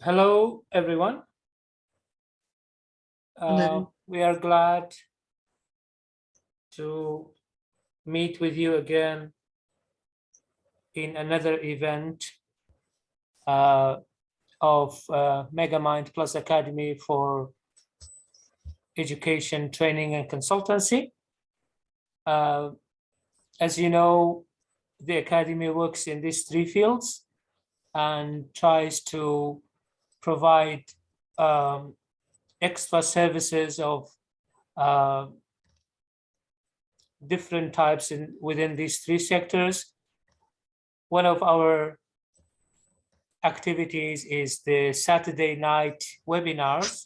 Hello, everyone. Hello. We are glad to meet with you again in another event of MegaMind Plus Academy for Education, Training, and Consultancy. As you know, the Academy works in these three fields and tries to provide extra services of different types within these three sectors. One of our activities is the Saturday night webinars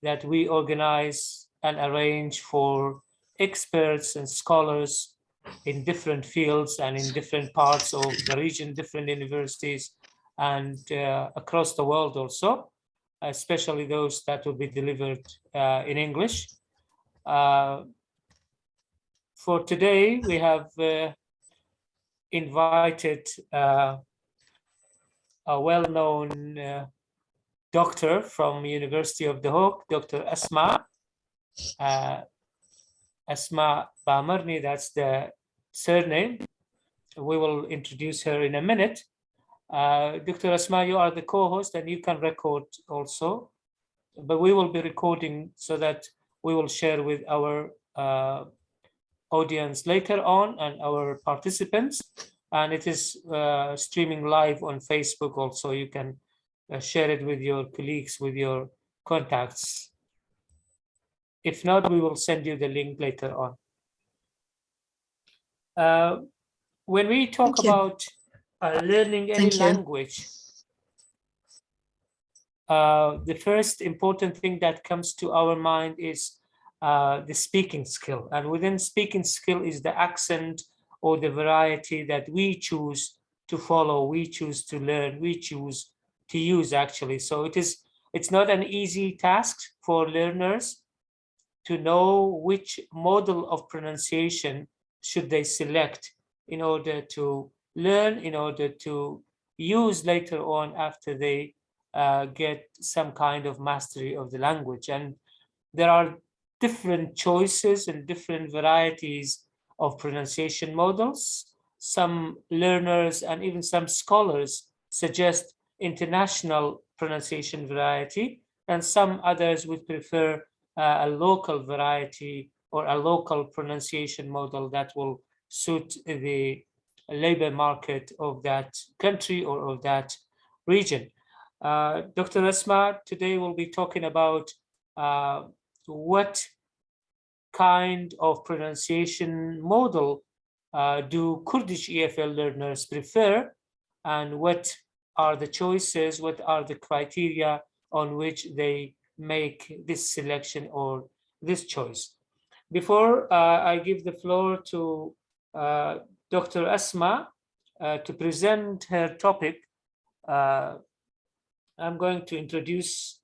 that we organize and arrange for experts and scholars in different fields and in different parts of the region, different universities, and across the world also, especially those that will be delivered in English. For today, we have invited a well-known doctor from University of Dohuk, Dr. Asmaa Bamerni, that's the surname. We will introduce her in a minute. Dr. Asmaa, you are the co-host and you can record also, but we will be recording so that we will share with our audience later on and our participants, and it is streaming live on Facebook also. You can share it with your colleagues, with your contacts. If not, we will send you the link later on. When we talk about learning any language, the first important thing that comes to our mind is the speaking skill. And within speaking skill is the accent or the variety that we choose to follow, we choose to learn, we choose to use actually. So it's not an easy task for learners to know which model of pronunciation should they select in order to learn, in order to use later on after they get some kind of mastery of the language. And there are different choices and different varieties of pronunciation models. Some learners and even some scholars suggest international pronunciation variety, and some others would prefer a local variety or a local pronunciation model that will suit the labor market of that country or of that region. Dr. Asmaa, today we'll be talking about what kind of pronunciation model do Kurdish EFL learners prefer, and what are the choices, what are the criteria on which they make this selection or this choice. Before I give the floor to Dr. Asmaa to present her topic, I'm going to introduce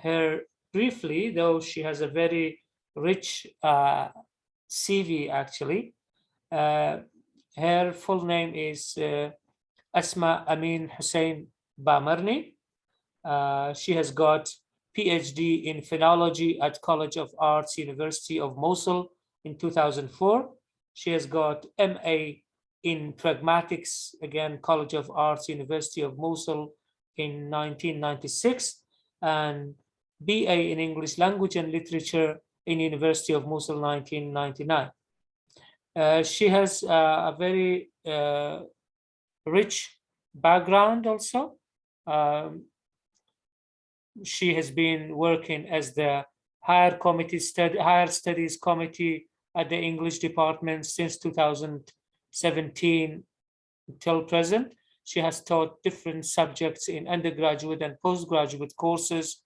her briefly, though she has a very rich CV actually. Her full name is Asmaa Amin Hussein Bamerni. She has got PhD in Phonology at College of Arts, University of Mosul in 2004. She has got MA in Pragmatics, again, College of Arts, University of Mosul in 1996, and BA in English Language and Literature in University of Mosul, 1999. She has a very rich background also. She has been working as the Higher Studies Committee at the English Department since 2017 until present. She has taught different subjects in undergraduate and postgraduate courses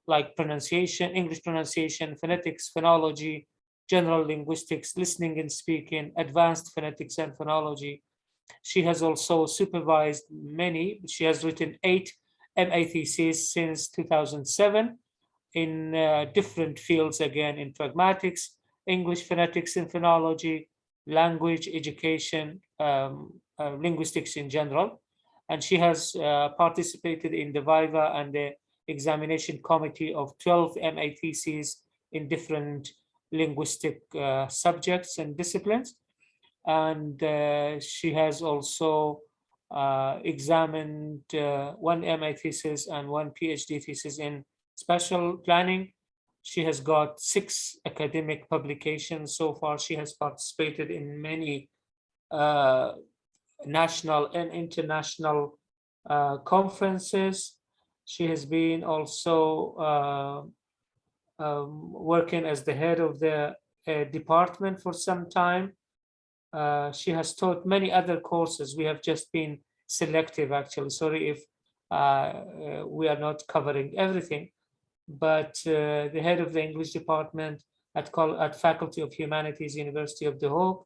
like pronunciation, English pronunciation, phonetics, phonology, general linguistics, listening and speaking, advanced phonetics and phonology. She has also supervised she has written 8 MA theses since 2007 in different fields, again, in pragmatics, English phonetics and phonology, language, education, linguistics in general. and she has participated in the Viva and the examination committee of 12 MA theses in different linguistic subjects and disciplines. And she has also examined one MA thesis and one PhD thesis in spatial planning. She has got 6 academic publications so far. She has participated in many national and international conferences. She has been also working as the head of the department for some time. She has taught many other courses. We have just been selective, actually. Sorry if we are not covering everything, but the head of the English department at Faculty of Humanities, University of Dohuk,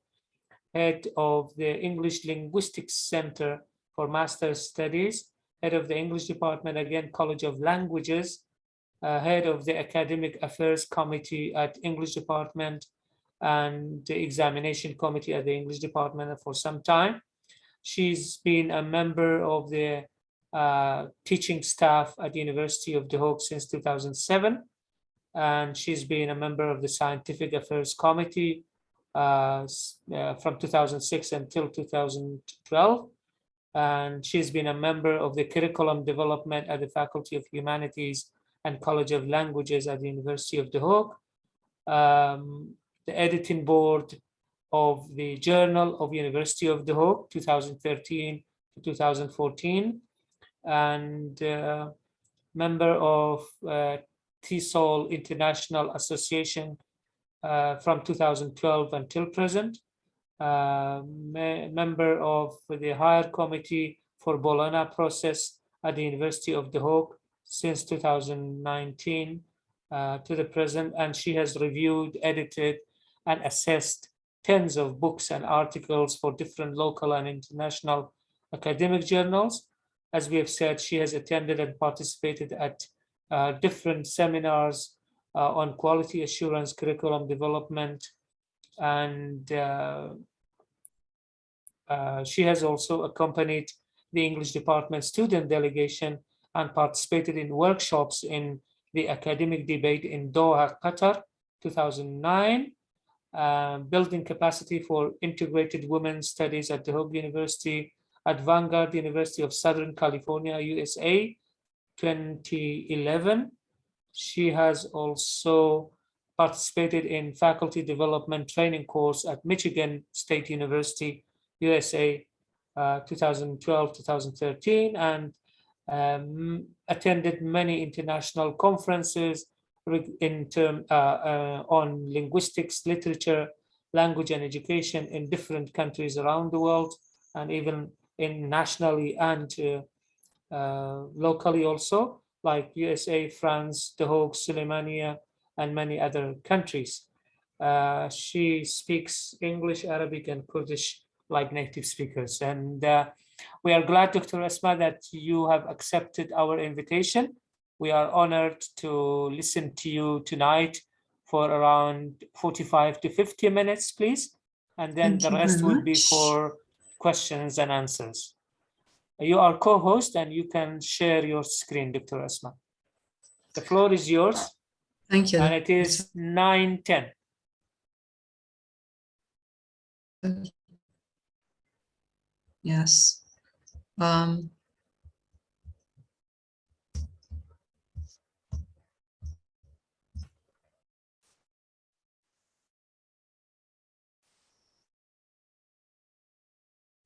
head of the English Linguistics Center for Master's Studies, head of the English department, again, College of Languages, head of the Academic Affairs Committee at English department, and the examination committee at the English department for some time. She's been a member of the teaching staff at the University of Dohuk since 2007, and she's been a member of the Scientific Affairs Committee from 2006 until 2012. And she's been a member of the curriculum development at the Faculty of Humanities and College of Languages at the University of Dohuk. The editing board of the Journal of University of Dohuk, 2013 to 2014, and member of TESOL International Association from 2012 until present, member of the Higher Committee for Bologna process at the University of Dohuk since 2019 to the present, and she has reviewed, edited, and assessed tens of books and articles for different local and international academic journals. As we have said, she has attended and participated at different seminars on quality assurance, curriculum development, and she has also accompanied the English department student delegation and participated in workshops in the academic debate in Doha, Qatar, 2009, building capacity for integrated women's studies at Dohuk University, at Vanguard University of Southern California, USA, 2011. She has also participated in faculty development training course at Michigan State University, USA, 2012-2013, and attended many international conferences on linguistics, literature, language, and education in different countries around the world, and even in nationally and locally also, like USA, France, Dohuk, Suleimania, and many other countries. She speaks English, Arabic, and Kurdish like native speakers. And we are glad, Dr. Asmaa, that you have accepted our invitation. We are honored to listen to you tonight for around 45 to 50 minutes, please. And then the rest will be for questions and answers. You are co-host and you can share your screen, Dr. Asmaa. The floor is yours. Thank you. And it is 9:10. Yes.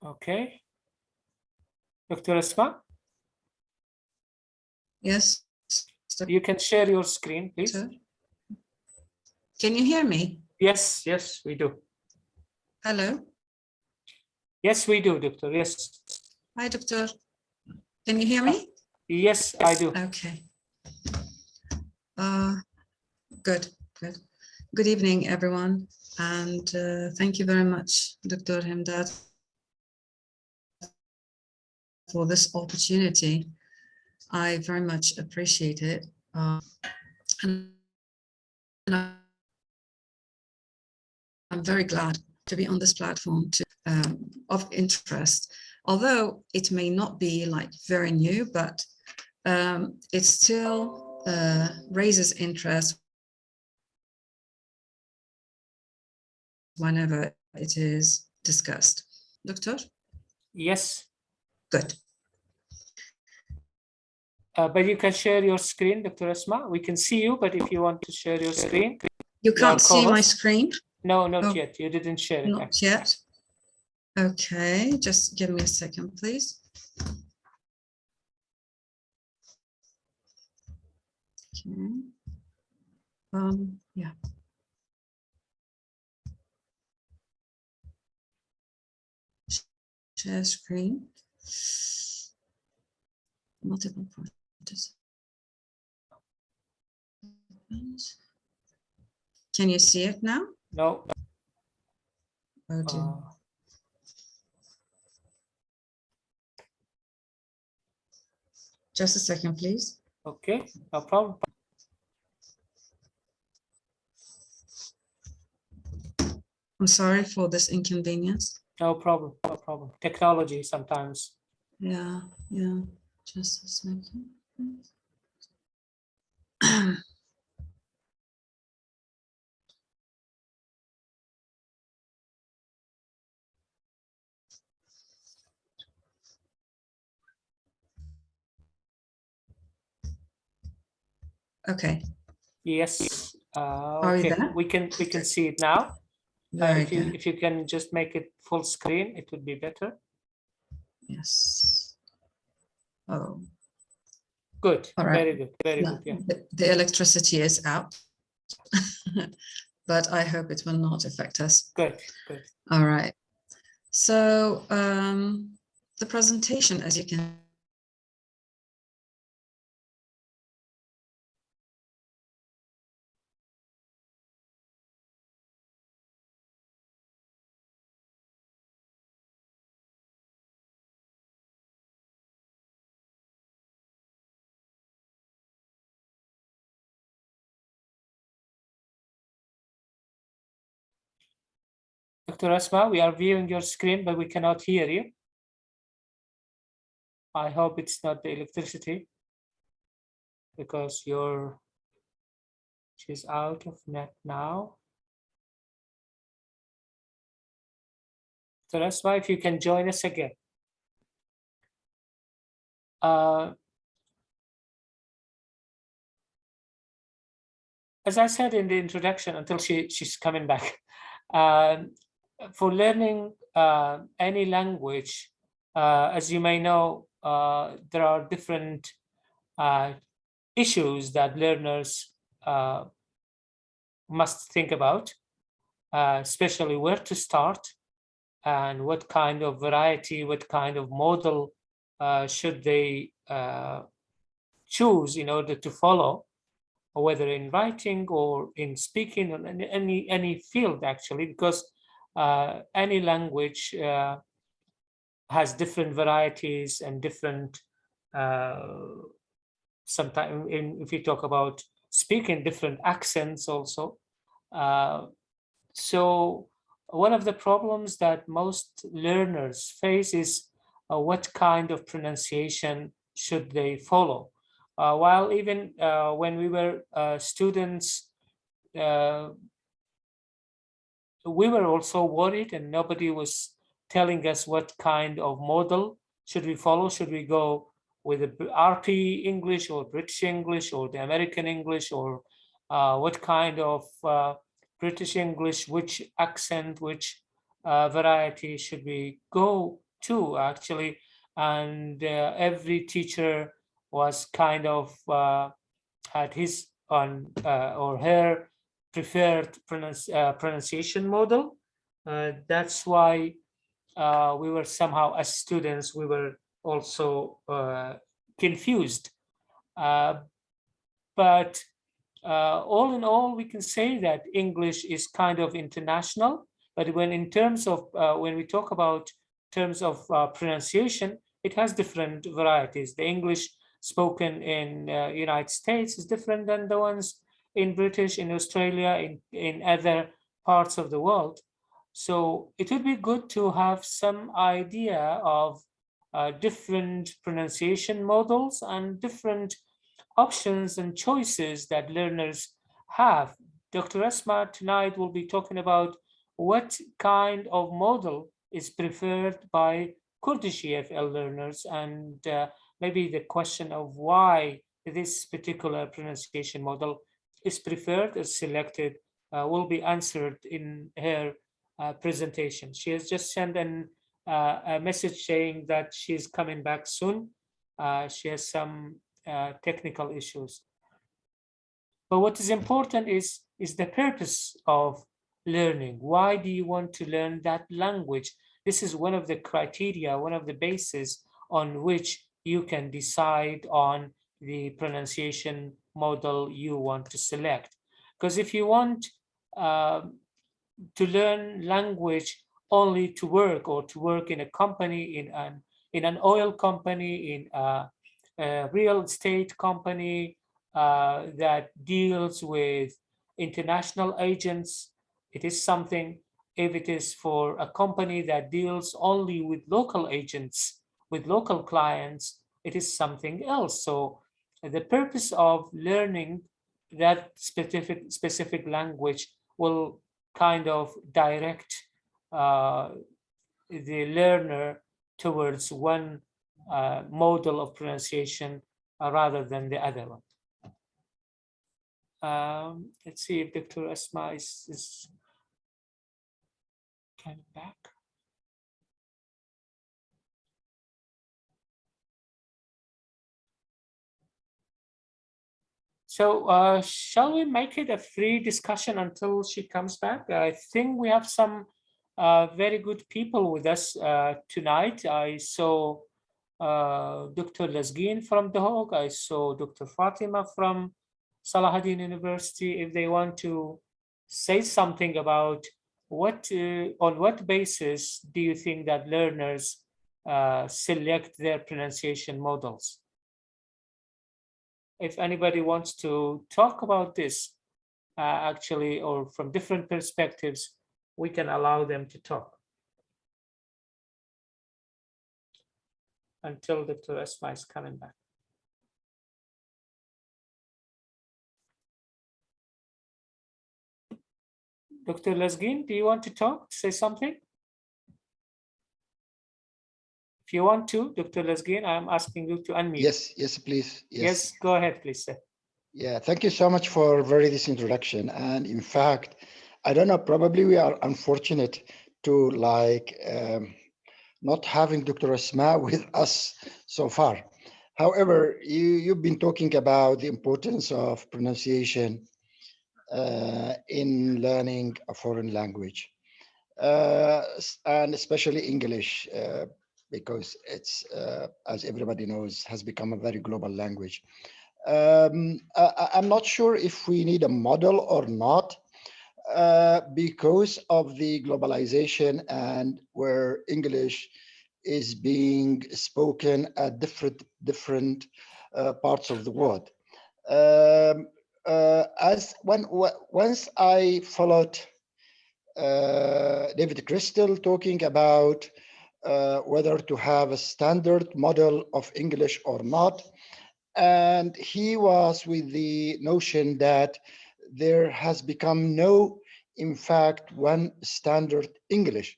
Okay. Dr. Asmaa? Yes. You can share your screen, please. Can you hear me? Yes, yes, we do. Hello? Yes, we do, Doctor. Yes. Hi, Doctor. Can you hear me? Yes, I do. Okay. Good. Good evening, everyone. And thank you very much, Dr. Hemdad, for this opportunity. I very much appreciate it. And I'm very glad to be on this platform of interest although it may not be like very new, but it still raises interest whenever it is discussed. Doctor? Yes. Good. But you can share your screen, Dr. Asmaa. We can see you, but if you want to share your screen. You can't see my screen? No, not yet. You didn't share it. Not yet. Okay, just give me a second, please. Okay. Yeah. Share screen. Multiple participants. Can you see it now? No. Just a second, please. Okay, no problem. I'm sorry for this inconvenience. No problem, no problem. Technology sometimes. Yeah, yeah. Just a second. Okay. Yes. Are you Okay. there? We can see it now. Very If good. if you can just make it full screen, it would be better. Yes. Oh. Good. All right. Very good. Very No, good. Yeah. the electricity is out, but I hope it will not affect us. Good. Good. All right. So the presentation, as you can Dr. Asmaa, we are viewing your screen, but we cannot hear you. I hope it's not the electricity, because she's out of net now. So that's why if you can join us again. As I said in the introduction, until she's coming back, for learning any language, as you may know, there are different issues that learners must think about, especially where to start and what kind of variety, what kind of model should they choose in order to follow, whether in writing or in speaking, or in any field actually, because any language has different varieties and different, sometimes if you talk about speaking, different accents also. So one of the problems that most learners face is what kind of pronunciation should they follow? While even when we were students, we were also worried, and nobody was telling us what kind of model should we follow. Should we go with the RP English or British English or the American English, or what kind of British English, which accent, which variety should we go to actually? And every teacher was kind of had his on or her preferred pronunciation model. That's why we were somehow, as students, we were also confused. But all in all, we can say that English is kind of international. But when in terms of when we talk about terms of pronunciation, it has different varieties. The English spoken in United States is different than the ones in British, in Australia, in other parts of the world. So it would be good to have some idea of different pronunciation models and different options and choices that learners have. Dr. Asmaa tonight will be talking about what kind of model is preferred by Kurdish EFL learners, and maybe the question of why this particular pronunciation model is preferred, is selected, will be answered in her presentation. She has just sent a message saying that she's coming back soon. She has some technical issues. But what is important is the purpose of learning. Why do you want to learn that language? This is one of the criteria, one of the bases on which you can decide on the pronunciation model you want to select. Because if you want to learn language only to work, or to work in a company, in an oil company, in a real estate company that deals with international agents, it is something. If it is for a company that deals only with local agents, with local clients, it is something else. So the purpose of learning that specific language will kind of direct the learner towards one model of pronunciation rather than the other one. Let's see if Dr. Asmaa is coming back. So shall we make it a free discussion until she comes back? I think we have some very good people with us tonight. I saw Dr. Lasgin from Dohuk. I saw Dr. Fatima from Salahuddin University. If they want to say something about on what basis do you think that learners select their pronunciation models? If anybody wants to talk about this, actually, or from different perspectives, we can allow them to talk until Dr. Asmaa is coming back. Dr. Lasgin, do you want to talk, say something? If you want to, Dr. Lasgin, I'm asking you to unmute. Yes, please. Yes, go ahead, please, sir. Yeah, thank you so much for this introduction. And in fact, I don't know, probably we are unfortunate to not having Dr. Asmaa with us so far. However, you've been talking about the importance of pronunciation in learning a foreign language, and especially English, because it's, as everybody knows, has become a very global language. I'm not sure if we need a model or not, because of the globalization and where English is being spoken at different parts of the world. Once I followed David Crystal talking about whether to have a standard model of English or not, and he was with the notion that there has become no, in fact, one standard English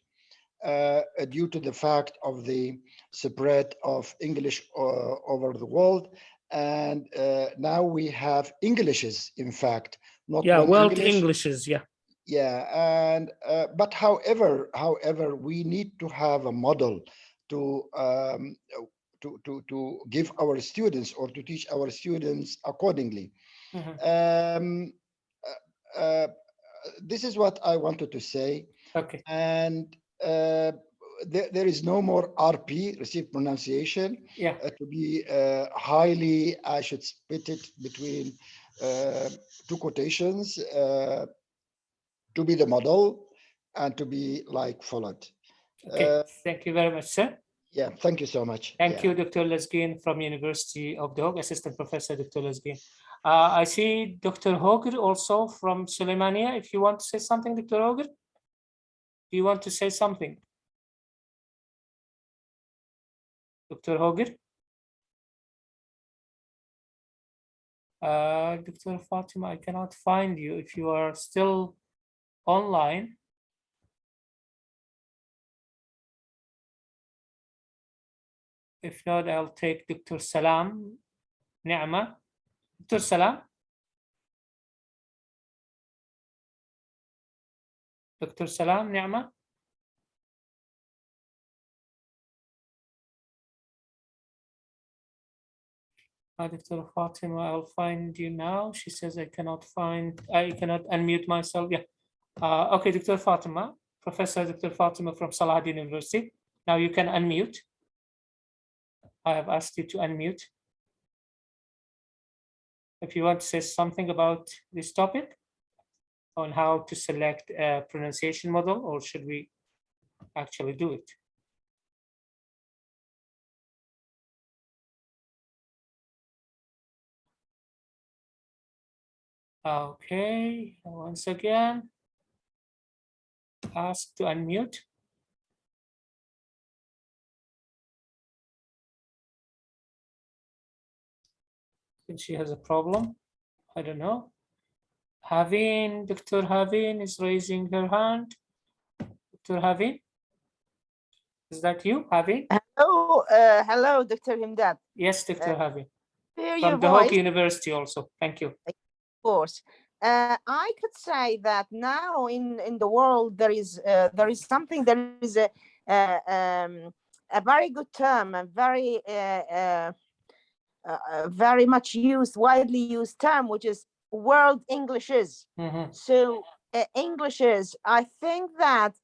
due to the fact of the spread of English over the world. And now we have Englishes, in fact, not one world English. Englishes, yeah. Yeah, and but however, we need to have a model to give our students, or to teach our students accordingly. This is what I wanted to say. Okay. And there is no more RP, received pronunciation, to be highly, I should split it between two quotations, to be the model and to be followed. Okay, thank you very much, sir. Yeah, thank you so much. Thank you, Dr. Lasgin from University of Dohuk, Assistant Professor Dr. Lasgin. I see Dr. Hoger also from Suleimania. If you want to say something, Dr. Hoger. do you want to say something? Dr. Hoger? Dr. Fatima, I cannot find you if you are still online. If not, I'll take Dr. Salam Ni'ma. Dr. Salam? Dr. Salam Ni'ma? Dr. Fatima, I'll find you now. She says I cannot unmute myself. Yeah. Okay, Dr. Fatima, Professor Dr. Fatima from Salahuddin University. Now you can unmute. I have asked you to unmute. If you want to say something about this topic on how to select a pronunciation model, or should we actually do it? Okay, once again, ask to unmute. I think she has a problem. I don't know. Havin, Dr. Havin is raising her hand. Dr. Havin, is that you, Havin? Hello, hello, Dr. Himdad. Yes, Dr. Havin. Hear From your Dohuk voice, University also. Thank you. of course. I could say that now in the world there is a very good term, a very much used, widely used term, which is world Englishes. So Englishes, I think that,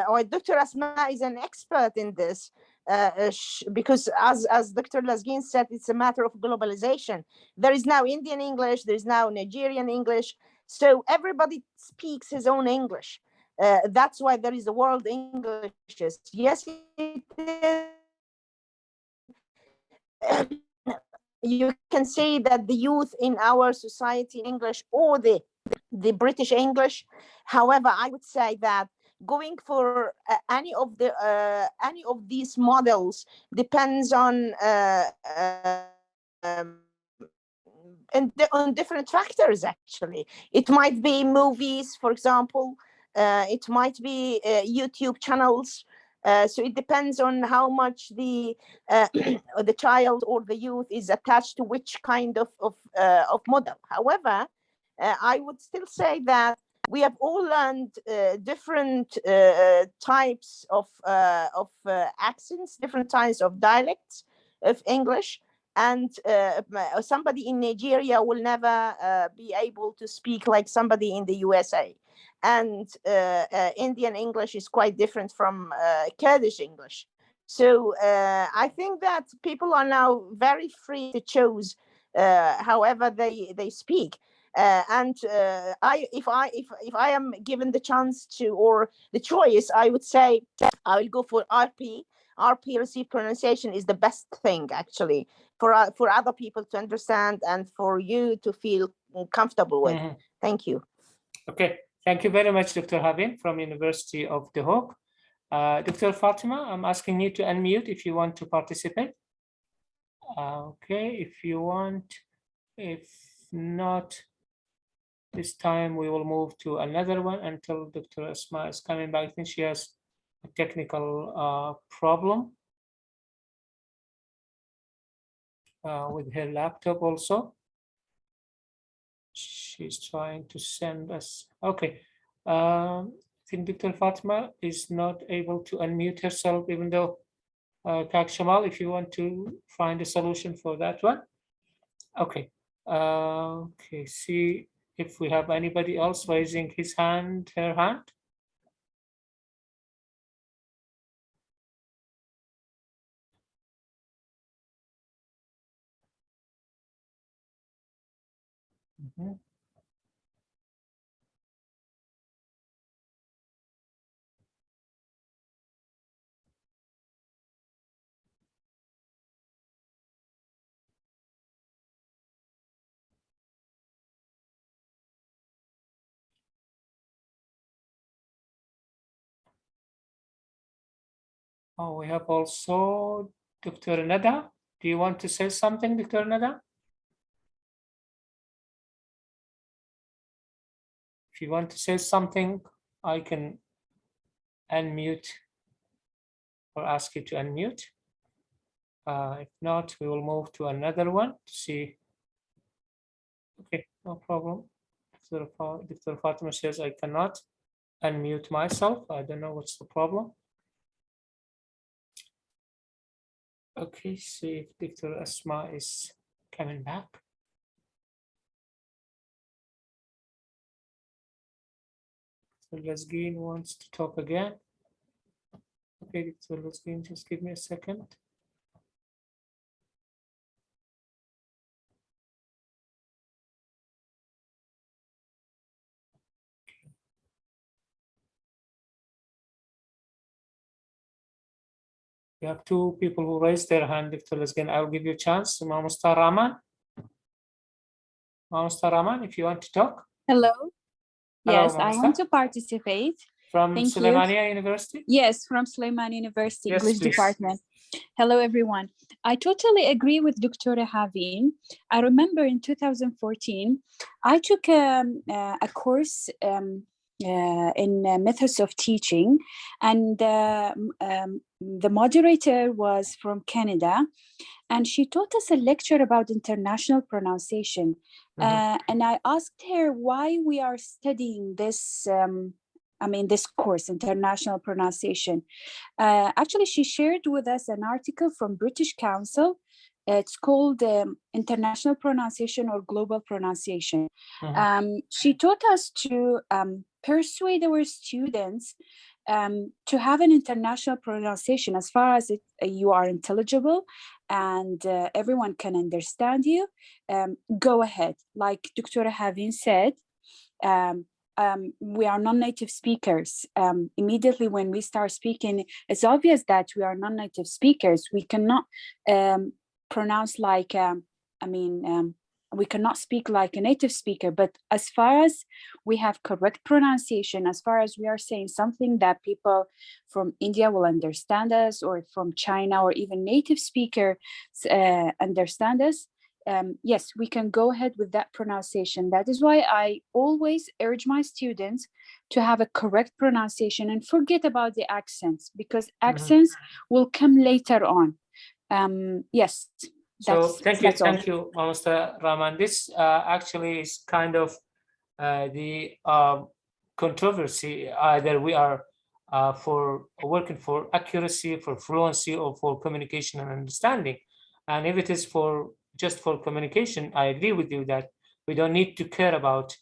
or Dr. Asmaa is an expert in this, because as Dr. Lasgin said, it's a matter of globalization. There is now Indian English, there is now Nigerian English, so everybody speaks his own English. That's why there is a world Englishes. Yes, it is. You can say that the youth in our society in English or the British English. However, I would say that going for any of these models depends on on different factors. Actually, it might be movies, for example. It might be YouTube channels. So it depends on how much the child or the youth is attached to which kind of model. However, I would still say that we have all learned different types of accents, different types of dialects of English. And somebody in Nigeria will never be able to speak like somebody in the USA. And Indian English is quite different from Kurdish English. So I think that people are now very free to choose however they speak. If I am given the chance to, or the choice, I would say I will go for RP. RP, Received Pronunciation, is the best thing actually for other people to understand and for you to feel comfortable with. Thank you. Okay, thank you very much, Dr. Havin from University of Dohuk. Dr. Fatima, I'm asking you to unmute if you want to participate. Okay, if you want. If not, this time we will move to another one until Dr. Asmaa is coming back. I think she has a technical problem with her laptop also. She's trying to send us. Okay. I think Dr. Fatima is not able to unmute herself, even though Kak Shamal, if you want to find a solution for that one. Okay. Okay, see if we have anybody else raising his hand, her hand. Oh, we have also Dr. Nada. Do you want to say something, Dr. Nada? If you want to say something, I can unmute or ask you to unmute. If not, we will move to another one to see. Okay, no problem. Dr. Fatima says I cannot unmute myself. I don't know what's the problem. Okay, see if Dr. Asma is coming back. So Lesgin wants to talk again. Okay, so Lesgin, just give me a second. We have two people who raised their hand, Dr. Lesgin. I'll give you a chance. Mamusta Rahman. Mamusta Rahman, if you want to talk. Hello. Hello, Yes, I want to participate. From Thank Suleimania University? Yes, from Suleiman University, Yes, English please. Department. Hello, everyone. I totally agree with Dr. Havin. I remember in 2014, I took a course in methods of teaching, and the moderator was from Canada, and she taught us a lecture about international pronunciation. And I asked her why we are studying this this course, international pronunciation. Actually, she shared with us an article from British Council. It's called International Pronunciation or Global Pronunciation. She taught us to persuade our students to have an international pronunciation as far as you are intelligible and everyone can understand you. Go ahead. Like Dr. Havin said, we are non-native speakers. Immediately when we start speaking, it's obvious that we are non-native speakers. We cannot pronounce like, we cannot speak like a native speaker, but as far as we have correct pronunciation, as far as we are saying something that people from India will understand us, or from China, or even native speakers understand us, yes, we can go ahead with that pronunciation. That is why I always urge my students to have a correct pronunciation and forget about the accents, because accents will come later on. Yes. So thank you, Mr. Rahman. This actually is kind of the controversy. Either we are for working for accuracy, for fluency, or for communication and understanding. And if it is for just for communication, I agree with you that we don't need to care about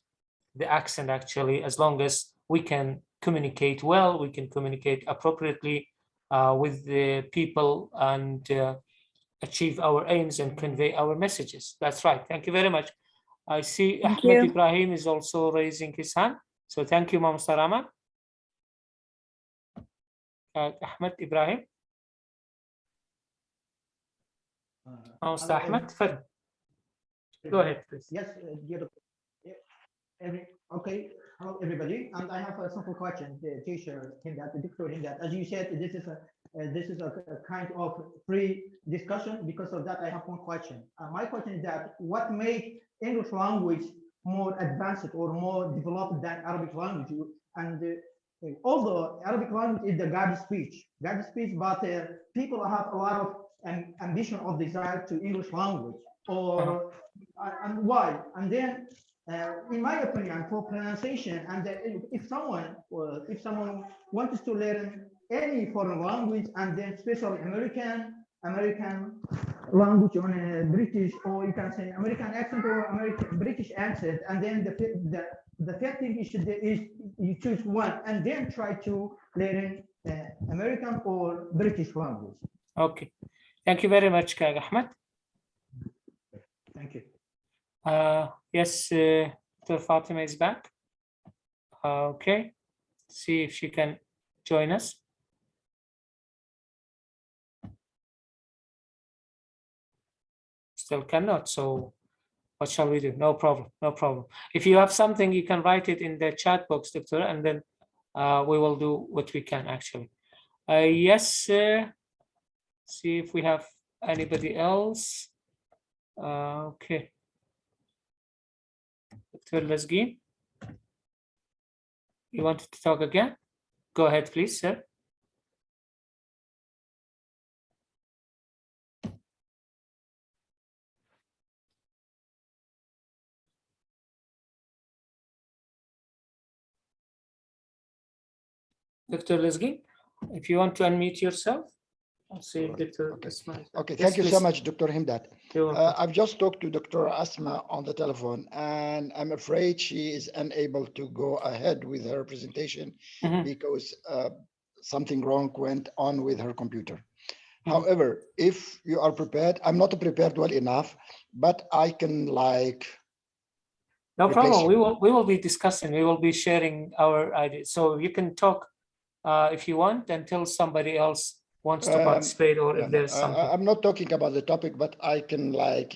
the accent actually, as long as we can communicate well, we can communicate appropriately with the people and achieve our aims and convey our messages. That's right. Thank you very much. I see Ahmed Ibrahim is also raising his hand. So thank you, Mr. Rahman. Ahmed Ibrahim. Mr. Ahmed, go ahead, please. Yes, okay. Hello, everybody. And I have a simple question, the teacher, Himdat. As you said, this is a kind of free discussion. Because of that, I have one question. My question is that what made English language more advanced or more developed than Arabic language? And although Arabic language is the guide speech, but people have a lot of ambition or desire to English language, or and why? And then, in my opinion, for pronunciation, and if someone wants to learn any foreign language, and then especially American language on a British, or you can say American accent or British accent, and then the third thing is you choose one and then try to learn American or British language. Okay, thank you very much, Ahmed. Thank you. Yes, Dr. Fatima is back. Okay, see if she can join us. Still cannot, so what shall we do? No problem, no problem. If you have something, you can write it in the chat box, Doctor, and then we will do what we can actually. Yes, see if we have anybody else. Okay. Dr. Lasgin, you wanted to talk again? Go ahead, please, sir. Dr. Lasgin, if you want to unmute yourself, I'll see if Dr. Okay. Asmaa is- Okay, Yes, thank you so please. much, Dr. Himdat. You're welcome. I've just talked to Dr. Asma on the telephone, and I'm afraid she is unable to go ahead with her presentation Mhm. because something wrong went on with her computer. Mhm. However, if you are prepared, I'm not prepared well enough, but I can like. No replace problem. you. We will be discussing. We will be sharing our ideas. So you can talk if you want until somebody else wants to participate, or if there's something. I'm not talking about the topic, but I can like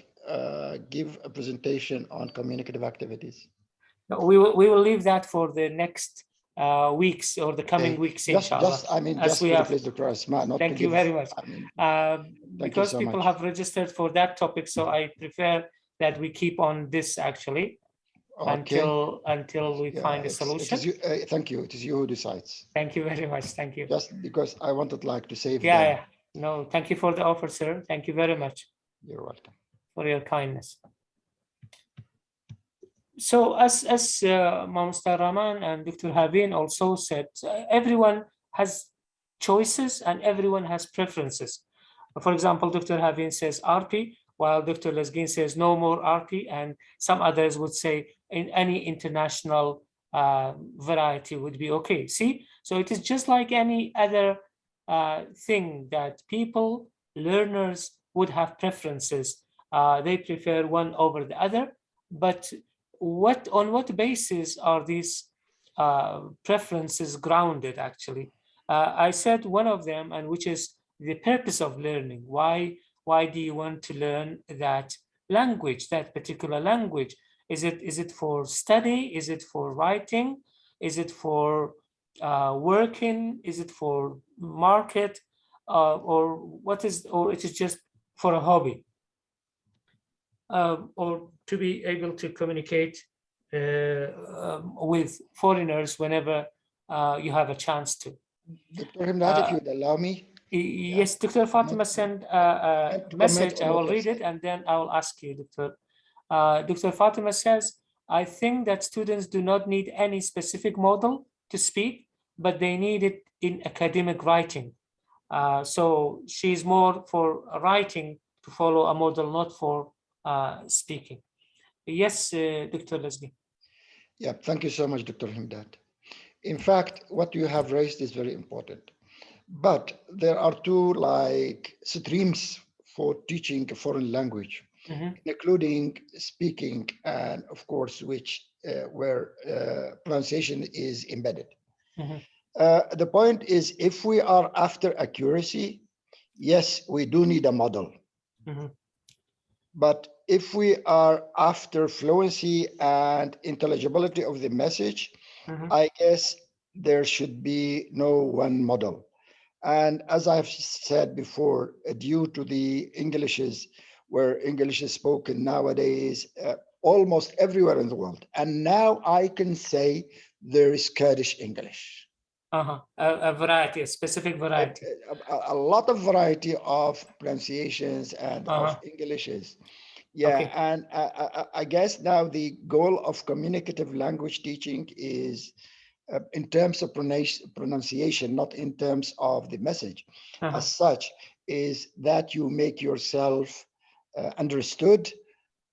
give a presentation on communicative activities. No, we will leave that for the next weeks or the coming weeks, inshallah. I mean, as just we to have. replace Dr. Asma, not Thank to you give, very much. I mean, Because so people much. have registered for that topic, so I prefer that we keep on this actually until we find a solution. Thank you. It is you who decides. Thank you very much. Thank you. Just because I wanted like to save them. Yeah. No, thank you for the offer, sir. Thank you very much. You're welcome. For your kindness. So as Mr. Rahman and Dr. Habin also said, everyone has choices and everyone has preferences. For example, Dr. Habin says RP, while Dr. Lasgin says no more RP, and some others would say in any international variety would be okay. See, so it is just like any other thing that people, learners would have preferences. They prefer one over the other, but on what basis are these preferences grounded actually? I said one of them, and which is the purpose of learning. Why do you want to learn that language, that particular language? Is it for study? Is it for writing? Is it for working? Is it for market? Or what is, or it is just for a hobby? Or to be able to communicate with foreigners whenever you have a chance to. Dr. Himdat, if you'd allow me. Yes, Dr. Fatima sent a message. I will read it and then I will ask you, Dr. Dr. Fatima says, I think that students do not need any specific model to speak, but they need it in academic writing. So she's more for writing to follow a model, not for speaking. Yes, Dr. Lasgin. Yeah, thank you so much, Dr. Himdat. In fact, what you have raised is very important. But there are two like streams for teaching a foreign language, including speaking and of course, where pronunciation is embedded. The point is, if we are after accuracy, yes, we do need a model. But if we are after fluency and intelligibility of the message, I guess there should be no one model. And as I've said before, due to the Englishes, where English is spoken nowadays almost everywhere in the world. And now I can say there is Kurdish English. A variety, a specific variety. A lot of variety of pronunciations and of Englishes. Yeah, okay. And I guess now the goal of communicative language teaching is in terms of pronunciation, not in terms of the message as such, is that you make yourself understood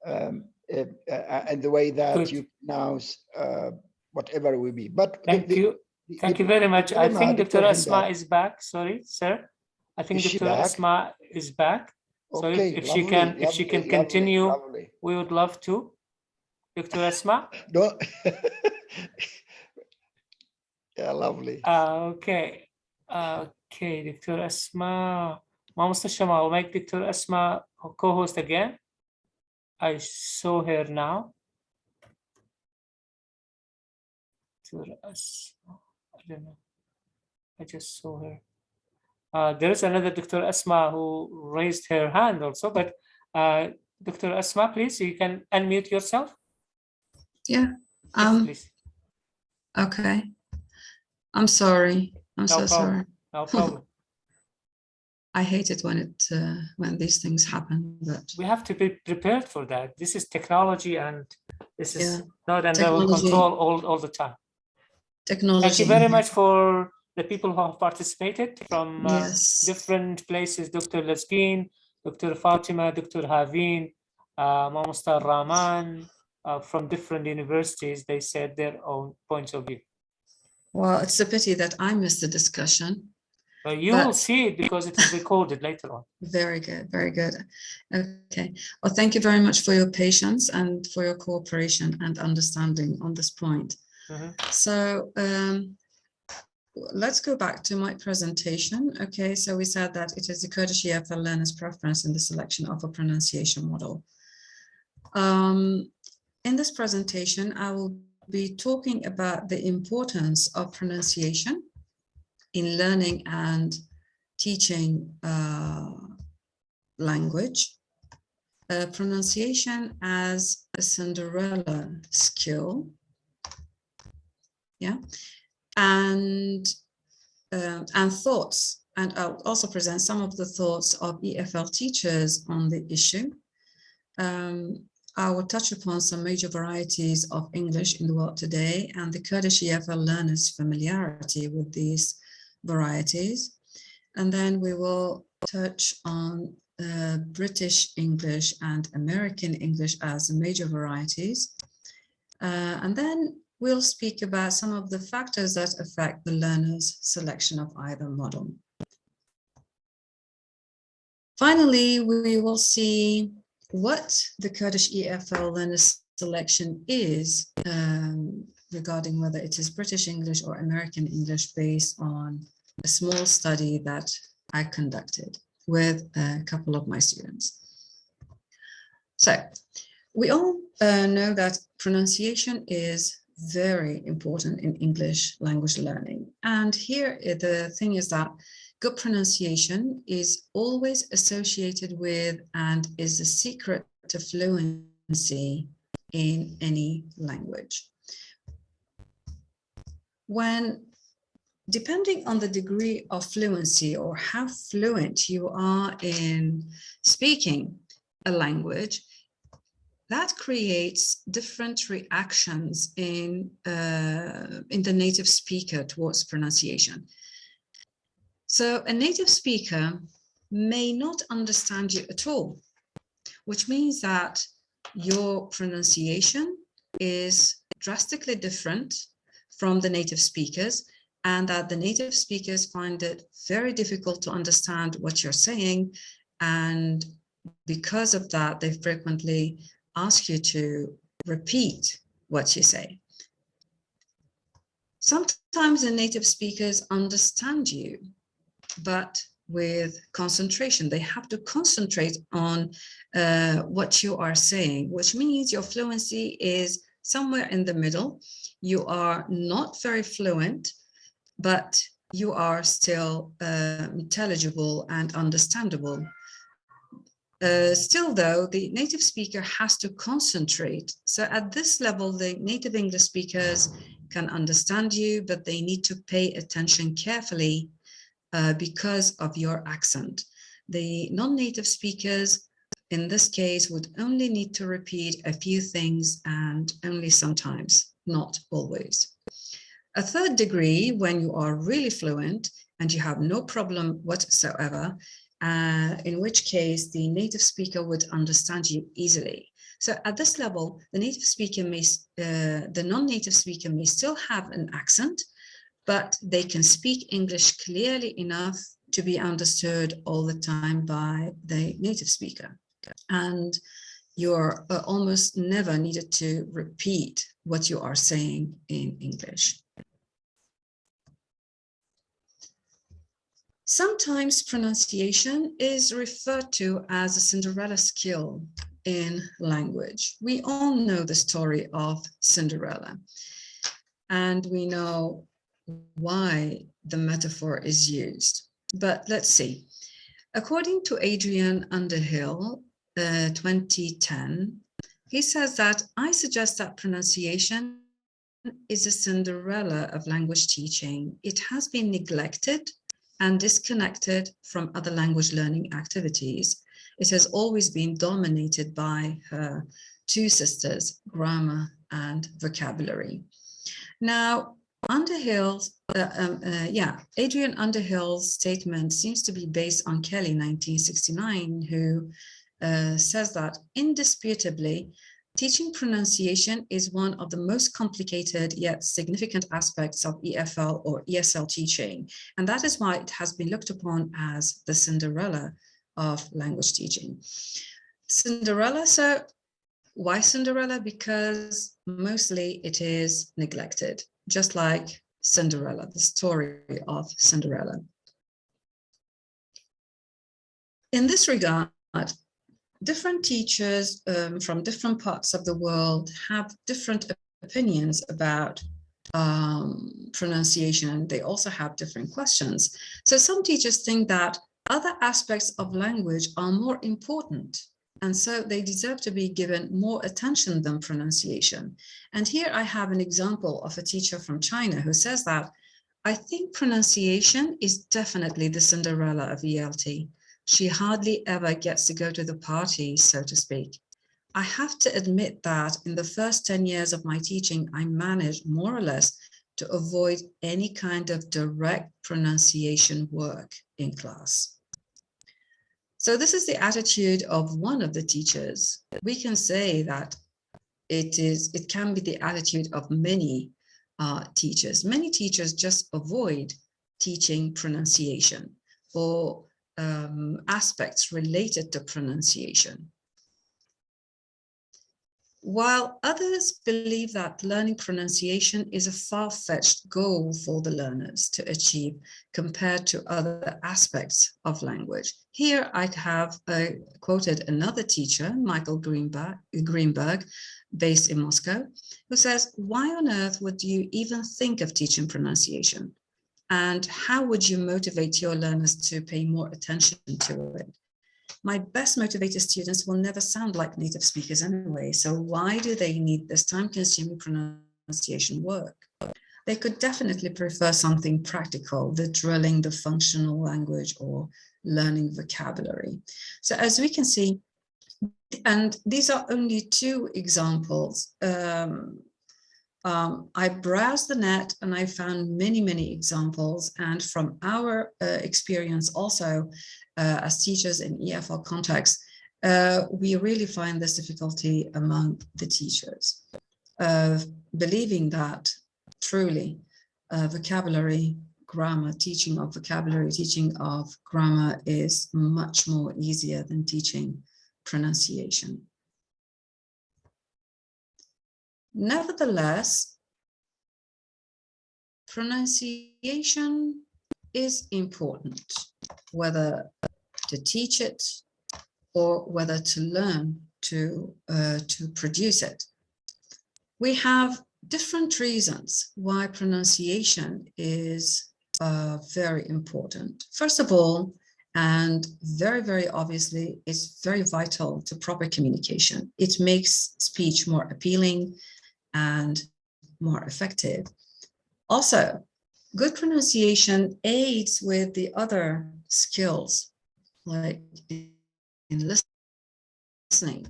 and the way that you pronounce whatever it will be. But thank you very much. I think Dr. Asmaa is back. Sorry, sir. I think Dr. Asmaa is back. So okay, if she can continue, we would love to. Dr. Asmaa? No. Yeah, lovely. Okay. Okay, Dr. Asmaa. I'll make Dr. Asmaa co-host again. I saw her now. Dr. Asmaa. I don't know. I just saw her. There is another Dr. Asma who raised her hand also, but Dr. Asma, please, you can unmute yourself. Yeah. Yes, please. Okay. I'm sorry. I'm No so problem. sorry. No problem. I hate it when these things happen, but We have to be prepared for that. This is technology, and this is yeah, not under our technology. control all the time. Technology. Thank you very much for the people who have participated from Yes. different places. Dr. Laskin, Dr. Fatima, Dr. Haveen, Mr. Rahman, from different universities. They said their own points of view. Well, it's a pity that I missed the discussion. You will see it because it is recorded later on. Very good, very good. Okay. Well, thank you very much for your patience and for your cooperation and understanding on this point. So let's go back to my presentation. Okay, so we said that it is the Kurdish EFL Learners Preference in the selection of a pronunciation model. In this presentation, I will be talking about the importance of pronunciation in learning and teaching language, pronunciation as a Cinderella skill, yeah, and thoughts. And I'll also present some of the thoughts of EFL teachers on the issue. I will touch upon some major varieties of English in the world today and the Kurdish EFL learners' familiarity with these varieties. And then we will touch on British English and American English as major varieties. And then we'll speak about some of the factors that affect the learner's selection of either model. Finally, we will see what the Kurdish EFL learners selection is regarding whether it is British English or American English based on a small study that I conducted with a couple of my students. So we all know that pronunciation is very important in English language learning. And here the thing is that good pronunciation is always associated with and is the secret to fluency in any language. Depending on the degree of fluency or how fluent you are in speaking a language, that creates different reactions in the native speaker towards pronunciation. So a native speaker may not understand you at all, which means that your pronunciation is drastically different from the native speakers, and that the native speakers find it very difficult to understand what you're saying. And because of that, they frequently ask you to repeat what you say. Sometimes the native speakers understand you, but with concentration. They have to concentrate on what you are saying, which means your fluency is somewhere in the middle. You are not very fluent, but you are still intelligible and understandable. Still though, the native speaker has to concentrate. So at this level, the native English speakers can understand you, but they need to pay attention carefully because of your accent. The non-native speakers, in this case, would only need to repeat a few things and only sometimes, not always. A third degree, when you are really fluent and you have no problem whatsoever, in which case the native speaker would understand you easily. So at this level, the native speaker may, the non-native speaker may still have an accent, but they can speak English clearly enough to be understood all the time by the native speaker. And you're almost never needed to repeat what you are saying in English. Sometimes pronunciation is referred to as a Cinderella skill in language. We all know the story of Cinderella, and we know why the metaphor is used. But let's see. According to Adrian Underhill, 2010, he says that I suggest that pronunciation is a Cinderella of language teaching. It has been neglected and disconnected from other language learning activities. It has always been dominated by her two sisters, grammar and vocabulary. Now, Adrian Underhill's statement seems to be based on Kelly, 1969, who says that indisputably, teaching pronunciation is one of the most complicated yet significant aspects of EFL or ESL teaching. And that is why it has been looked upon as the Cinderella of language teaching. Cinderella, so why Cinderella? Because mostly it is neglected, just like Cinderella, the story of Cinderella. In this regard, different teachers from different parts of the world have different opinions about pronunciation. They also have different questions. So some teachers think that other aspects of language are more important, and so they deserve to be given more attention than pronunciation. And here I have an example of a teacher from China who says that, I think pronunciation is definitely the Cinderella of ELT. She hardly ever gets to go to the party, so to speak. I have to admit that in the first 10 years of my teaching, I managed more or less to avoid any kind of direct pronunciation work in class. So this is the attitude of one of the teachers. We can say that it can be the attitude of many teachers. Many teachers just avoid teaching pronunciation or aspects related to pronunciation. While others believe that learning pronunciation is a far-fetched goal for the learners to achieve compared to other aspects of language. Here I have quoted another teacher, Michael Greenberg, based in Moscow, who says, why on earth would you even think of teaching pronunciation? And how would you motivate your learners to pay more attention to it? My best motivated students will never sound like native speakers anyway, so why do they need this time-consuming pronunciation work? They could definitely prefer something practical, the drilling, the functional language, or learning vocabulary. So as we can see, and these are only two examples. I browsed the net and I found many, many examples. And from our experience also as teachers in EFL context, we really find this difficulty among the teachers, believing that truly vocabulary, grammar, teaching of vocabulary, teaching of grammar is much more easier than teaching pronunciation. Nevertheless, pronunciation is important, whether to teach it or whether to learn to produce it. We have different reasons why pronunciation is very important. First of all, and very, very obviously, it's very vital to proper communication. It makes speech more appealing and more effective. Also, good pronunciation aids with the other skills, like in listening.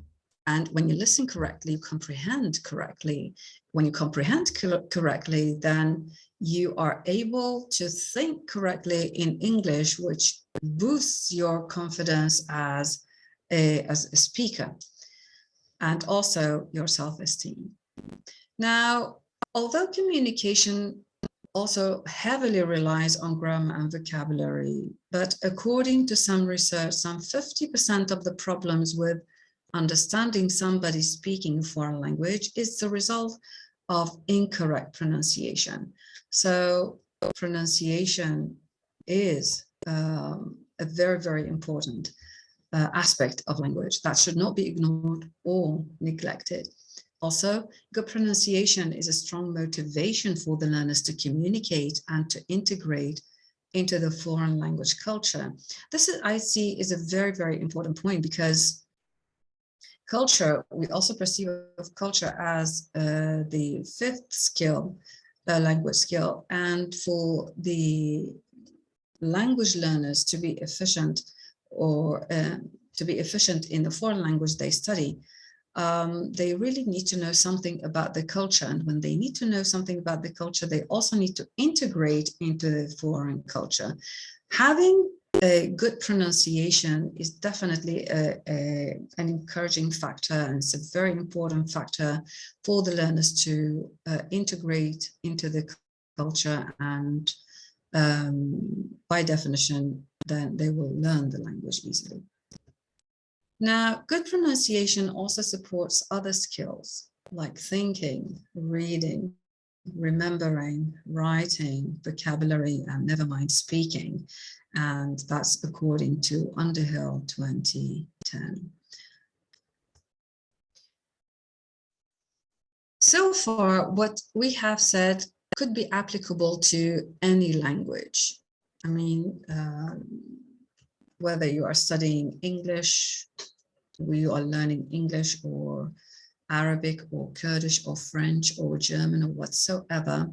And when you listen correctly, you comprehend correctly. When you comprehend correctly, then you are able to think correctly in English, which boosts your confidence as a speaker, and also your self-esteem. Now, although communication also heavily relies on grammar and vocabulary, but according to some research, some 50% of the problems with understanding somebody speaking a foreign language is the result of incorrect pronunciation. So pronunciation is a very, very important aspect of language that should not be ignored or neglected. Also, good pronunciation is a strong motivation for the learners to communicate and to integrate into the foreign language culture. This is, I see, is a very, very important point, because culture, we also perceive of culture as the fifth skill, language skill. And for the language learners to be efficient, or to be efficient in the foreign language they study, they really need to know something about the culture. And when they need to know something about the culture, they also need to integrate into the foreign culture. Having a good pronunciation is definitely an encouraging factor, and it's a very important factor for the learners to integrate into the culture, and by definition, then they will learn the language easily. Now, good pronunciation also supports other skills like thinking, reading, remembering, writing, vocabulary, and never mind speaking. And that's according to Underhill 2010. So far, what we have said could be applicable to any language. I mean, whether you are studying English, you are learning English or Arabic or Kurdish or French or German or whatsoever,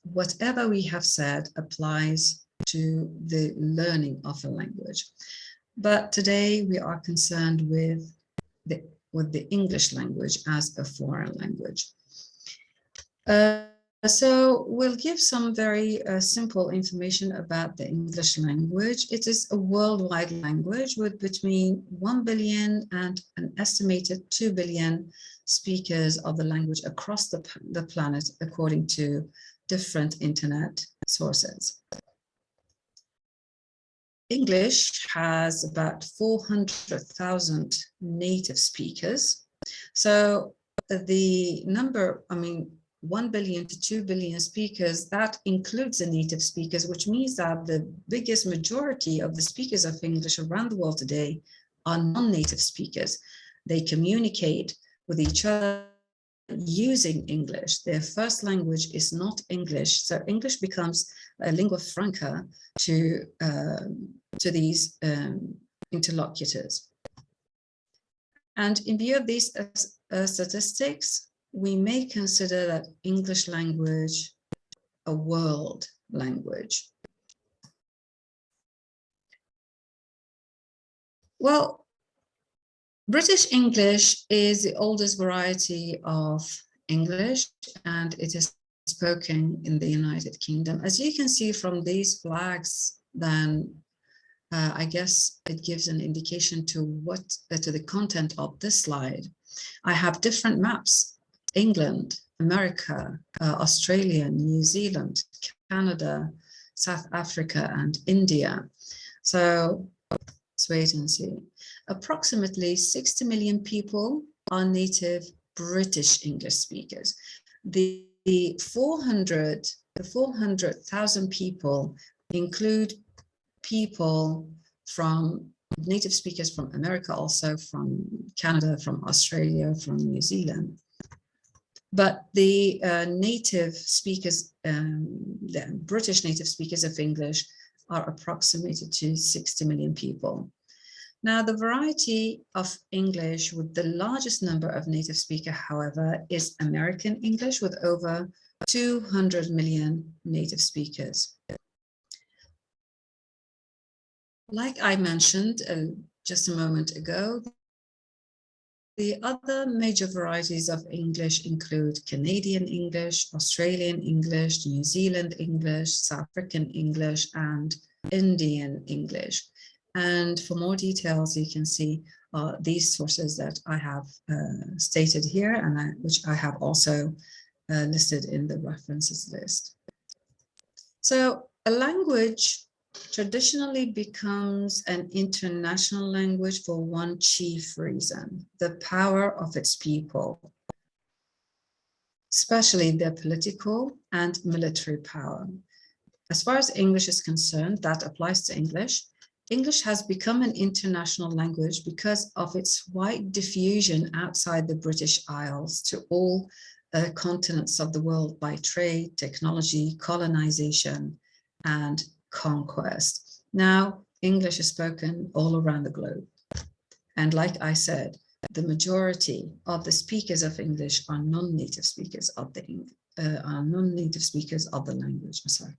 whatever we have said applies to the learning of a language. But today we are concerned with the English language as a foreign language. So we'll give some very simple information about the English language. It is a worldwide language with between 1 billion and an estimated 2 billion speakers of the language across the planet, according to different internet sources. English has about 400,000 native speakers. So the number, 1 billion to 2 billion speakers, that includes the native speakers, which means that the biggest majority of the speakers of English around the world today are non-native speakers. They communicate with each other using English. Their first language is not English, so English becomes a lingua franca to these interlocutors. And in view of these statistics, we may consider that English language a world language. Well, British English is the oldest variety of English, and it is spoken in the United Kingdom. As you can see from these flags, then I guess it gives an indication to to the content of this slide. I have different maps: England, America, Australia, New Zealand, Canada, South Africa, and India. So let's wait and see. Approximately 60 million people are native British English speakers. The 400,000 people include people from native speakers from America, also from Canada, from Australia, from New Zealand. But the native speakers, the British native speakers of English are approximated to 60 million people. Now, the variety of English with the largest number of native speakers, however, is American English with over 200 million native speakers. Like I mentioned just a moment ago, the other major varieties of English include Canadian English, Australian English, New Zealand English, South African English, and Indian English. And for more details, you can see these sources that I have stated here, and which I have also listed in the references list. So a language traditionally becomes an international language for one chief reason: the power of its people, especially their political and military power. As far as English is concerned, that applies to English. English has become an international language because of its wide diffusion outside the British Isles to all continents of the world by trade, technology, colonization, and conquest. Now, English is spoken all around the globe. And like I said, the majority of the speakers of English are non-native speakers of the language. I'm sorry.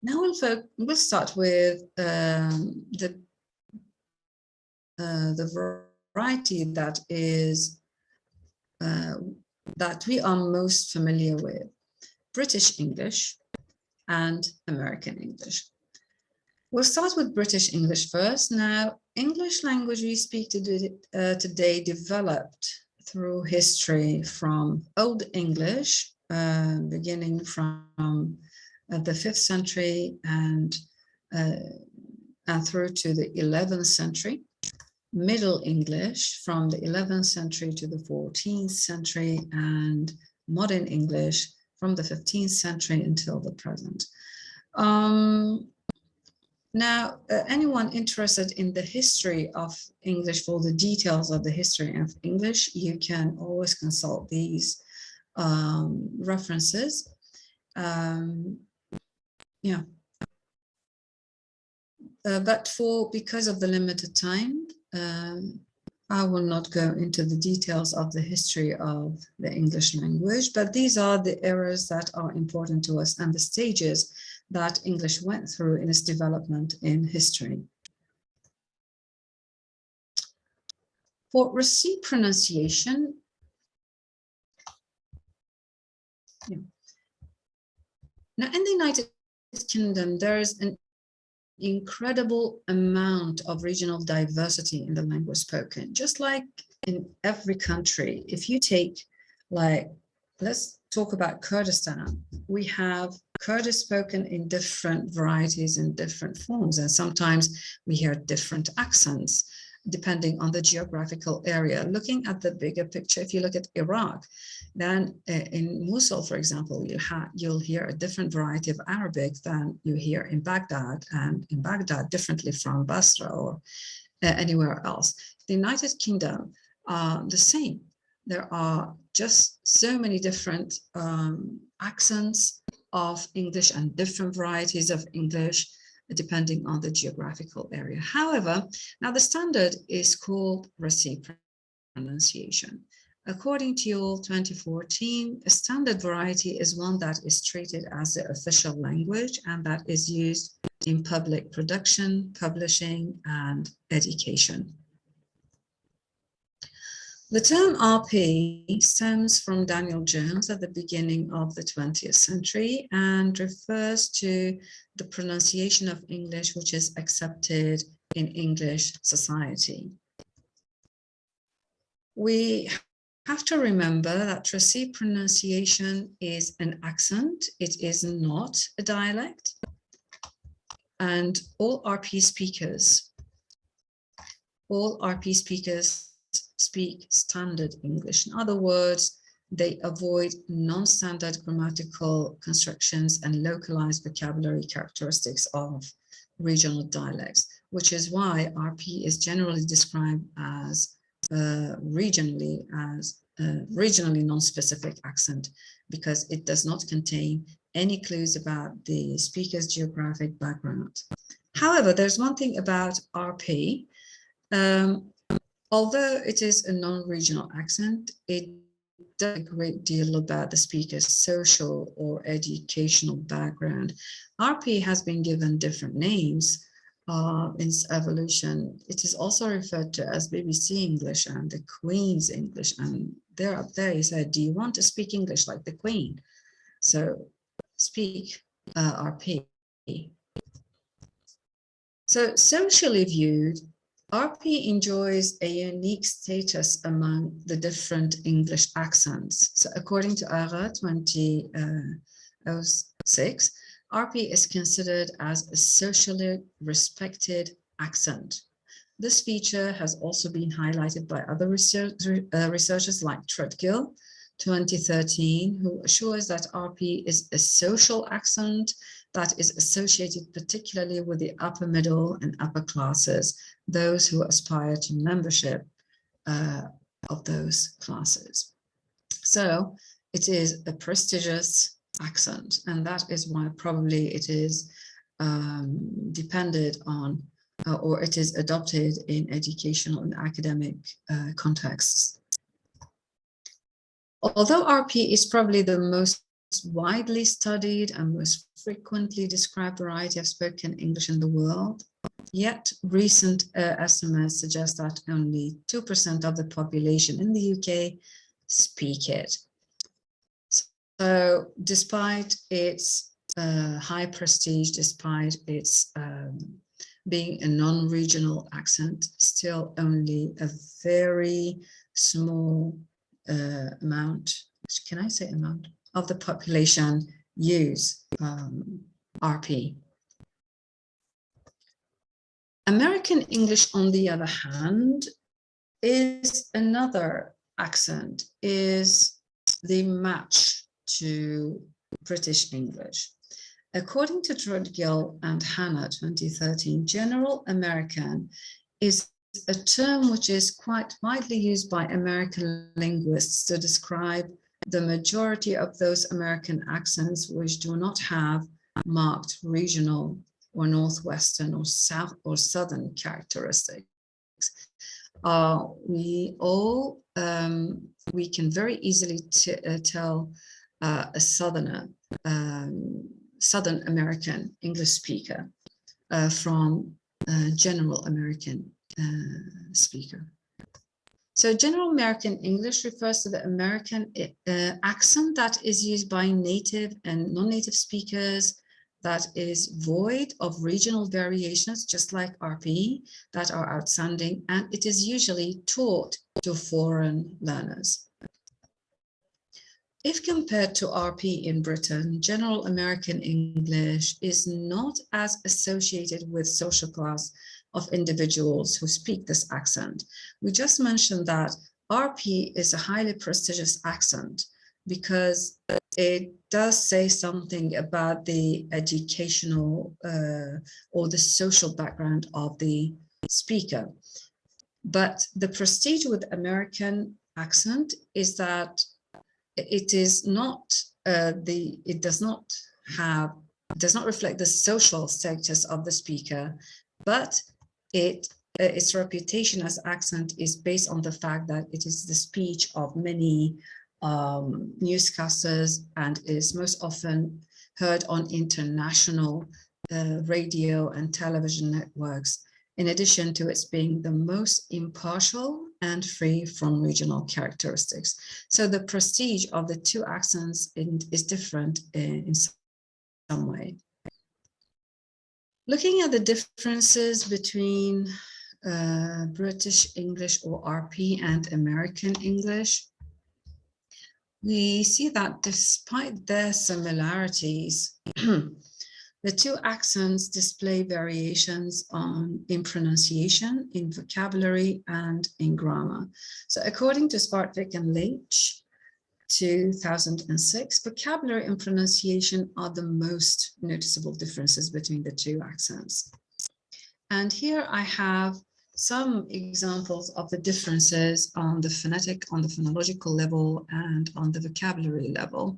Now we'll start with the variety that is that we are most familiar with: British English and American English. We'll start with British English first. Now, English language we speak today developed through history from Old English, beginning from the 5th century and through to the 11th century. Middle English from the 11th century to the 14th century, and Modern English from the 15th century until the present. Now, anyone interested in the history of English, for the details of the history of English, you can always consult these references. Yeah. But because of the limited time, I will not go into the details of the history of the English language, but these are the eras that are important to us and the stages that English went through in its development in history. For Receptive pronunciation, now in the United Kingdom, there is an incredible amount of regional diversity in the language spoken. Just like in every country, if you take, like, let's talk about Kurdistan, we have Kurdish spoken in different varieties and different forms, and sometimes we hear different accents depending on the geographical area. Looking at the bigger picture, if you look at Iraq, then in Mosul, for example, you'll hear a different variety of Arabic than you hear in Baghdad, and in Baghdad differently from Basra or anywhere else. The United Kingdom, the same. There are just so many different accents of English and different varieties of English, depending on the geographical area. However, now the standard is called Receptive pronunciation. According to UL 2014, a standard variety is one that is treated as the official language and that is used in public production, publishing, and education. The term RP stems from Daniel Jones at the beginning of the 20th century and refers to the pronunciation of English which is accepted in English society. We have to remember that Receptive pronunciation is an accent, it is not a dialect, and all RP speakers speak standard English. In other words, they avoid non-standard grammatical constructions and localized vocabulary characteristics of regional dialects, which is why RP is generally described as regionally non-specific accent, because it does not contain any clues about the speaker's geographic background. However, there's one thing about RP. Although it is a non-regional accent, it does a great deal about the speaker's social or educational background. RP has been given different names in its evolution. It is also referred to as BBC English and the Queen's English. And they're up there, he said, do you want to speak English like the Queen? So speak RP. So socially viewed, RP enjoys a unique status among the different English accents. So according to ARA 2006, RP is considered as a socially respected accent. This feature has also been highlighted by other researchers like Treadgill, 2013, who assures that RP is a social accent that is associated particularly with the upper middle and upper classes, those who aspire to membership of those classes. So it is a prestigious accent, and that is why probably it is depended on or it is adopted in educational and academic contexts. Although RP is probably the most widely studied and most frequently described variety of spoken English in the world, yet recent estimates suggest that only 2% of the population in the UK speak it. So despite its high prestige, despite its being a non-regional accent, still only a very small amount, can I say amount, of the population use RP. American English, on the other hand, is another accent, is the match to British English. According to Treadgill and Hannah 2013, General American is a term which is quite widely used by American linguists to describe the majority of those American accents which do not have marked regional or northwestern or south or southern characteristics. We can very easily tell a southerner, Southern American English speaker from General American speaker. So General American English refers to the American accent that is used by native and non-native speakers, that is void of regional variations, just like RP, that are outstanding, and it is usually taught to foreign learners. If compared to RP in Britain, General American English is not as associated with social class of individuals who speak this accent. We just mentioned that RP is a highly prestigious accent because it does say something about the educational or the social background of the speaker. But the prestige with American accent is that it is not it does not reflect the social status of the speaker, but its reputation as accent is based on the fact that it is the speech of many newscasters and is most often heard on international radio and television networks, in addition to its being the most impartial and free from regional characteristics. So the prestige of the two accents is different in some way. Looking at the differences between British English or RP and American English, we see that despite their similarities, the two accents display variations in pronunciation, in vocabulary, and in grammar. So according to Spartvik and Leach, 2006, vocabulary and pronunciation are the most noticeable differences between the two accents. And here I have some examples of the differences on the phonetic, on the phonological level, and on the vocabulary level.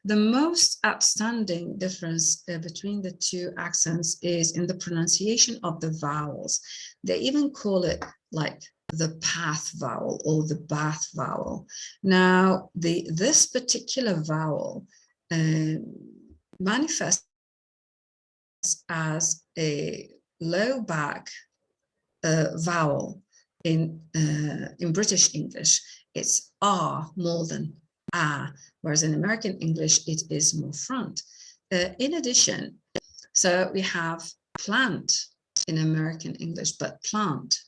The most outstanding difference between the two accents is in the pronunciation of the vowels. They even call it like the path vowel or the bath vowel. Now, this particular vowel manifests as a low back vowel in British English. It's R more than A, whereas in American English it is more front. In addition, so we have plant in American English, but plant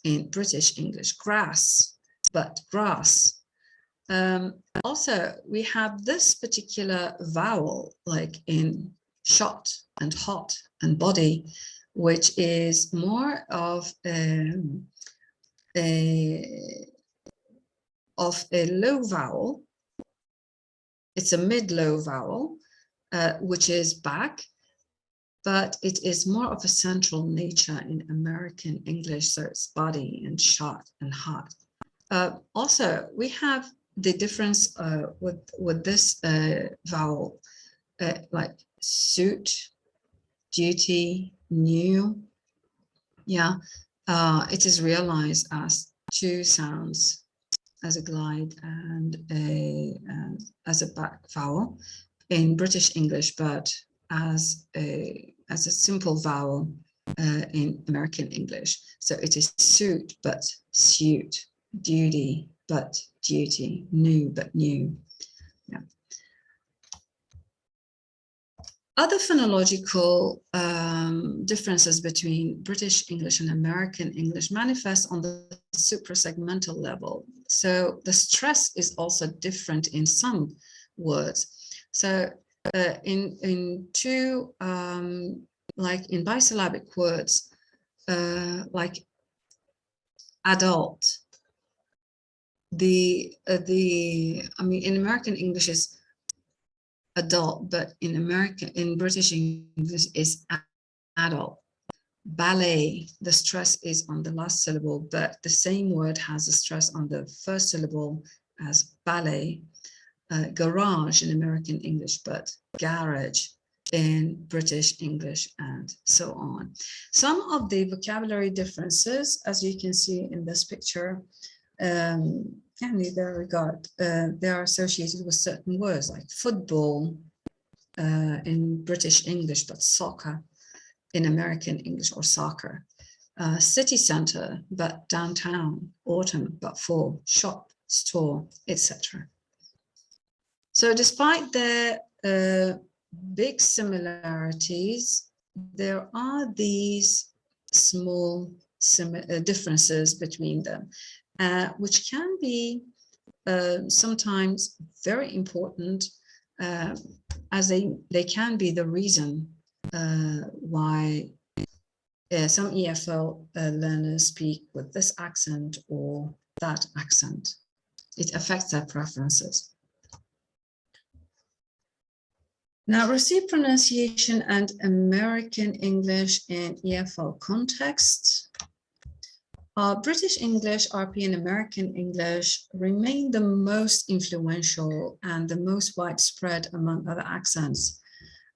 in British English, grass, but grass. Also, we have this particular vowel like in shot and hot and body, which is more of a low vowel. It's a mid-low vowel, which is back, but it is more of a central nature in American English, so it's body and shot and hot. Also, we have the difference with this vowel like suit, duty, new. Yeah, it is realized as two sounds, as a glide and as a back vowel in British English, but as a simple vowel in American English. So it is suit but suit, duty but duty, new but new. Yeah. Other phonological differences between British English and American English manifest on the suprasegmental level. So the stress is also different in some words. So in two, like in bisyllabic words, like adult, I mean, in American English is adult, but in British English is adult. Ballet, the stress is on the last syllable, but the same word has a stress on the first syllable as ballet. Garage in American English, but garage in British English, and so on. Some of the vocabulary differences, as you can see in this picture, in their regard, they are associated with certain words like football in British English, but soccer in American English, or soccer. City center, but downtown. Autumn, but fall. Shop, store, etc. So despite the big similarities, there are these small differences between them, which can be sometimes very important, as they can be the reason why some EFL learners speak with this accent or that accent. It affects their preferences. Now, Receptive Pronunciation and American English in EFL context. British English, RP, and American English remain the most influential and the most widespread among other accents.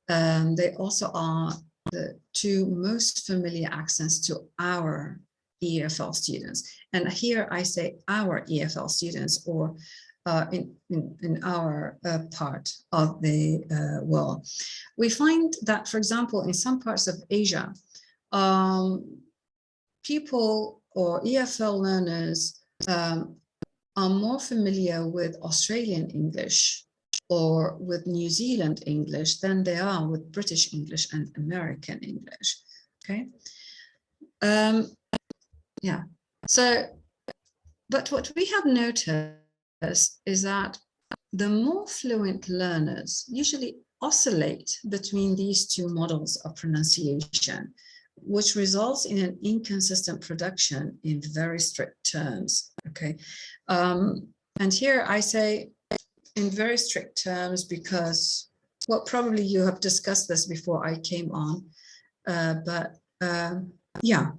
They also are the two most familiar accents to our EFL students. And here I say our EFL students, or in our part of the world. We find that, for example, in some parts of Asia, people or EFL learners are more familiar with Australian English or with New Zealand English than they are with British English and American English. Okay. Yeah. So, but what we have noticed is that the more fluent learners usually oscillate between these two models of pronunciation, which results in an inconsistent production in very strict terms. Okay. And here I say in very strict terms because, well, probably you have discussed this before I came on, yeah,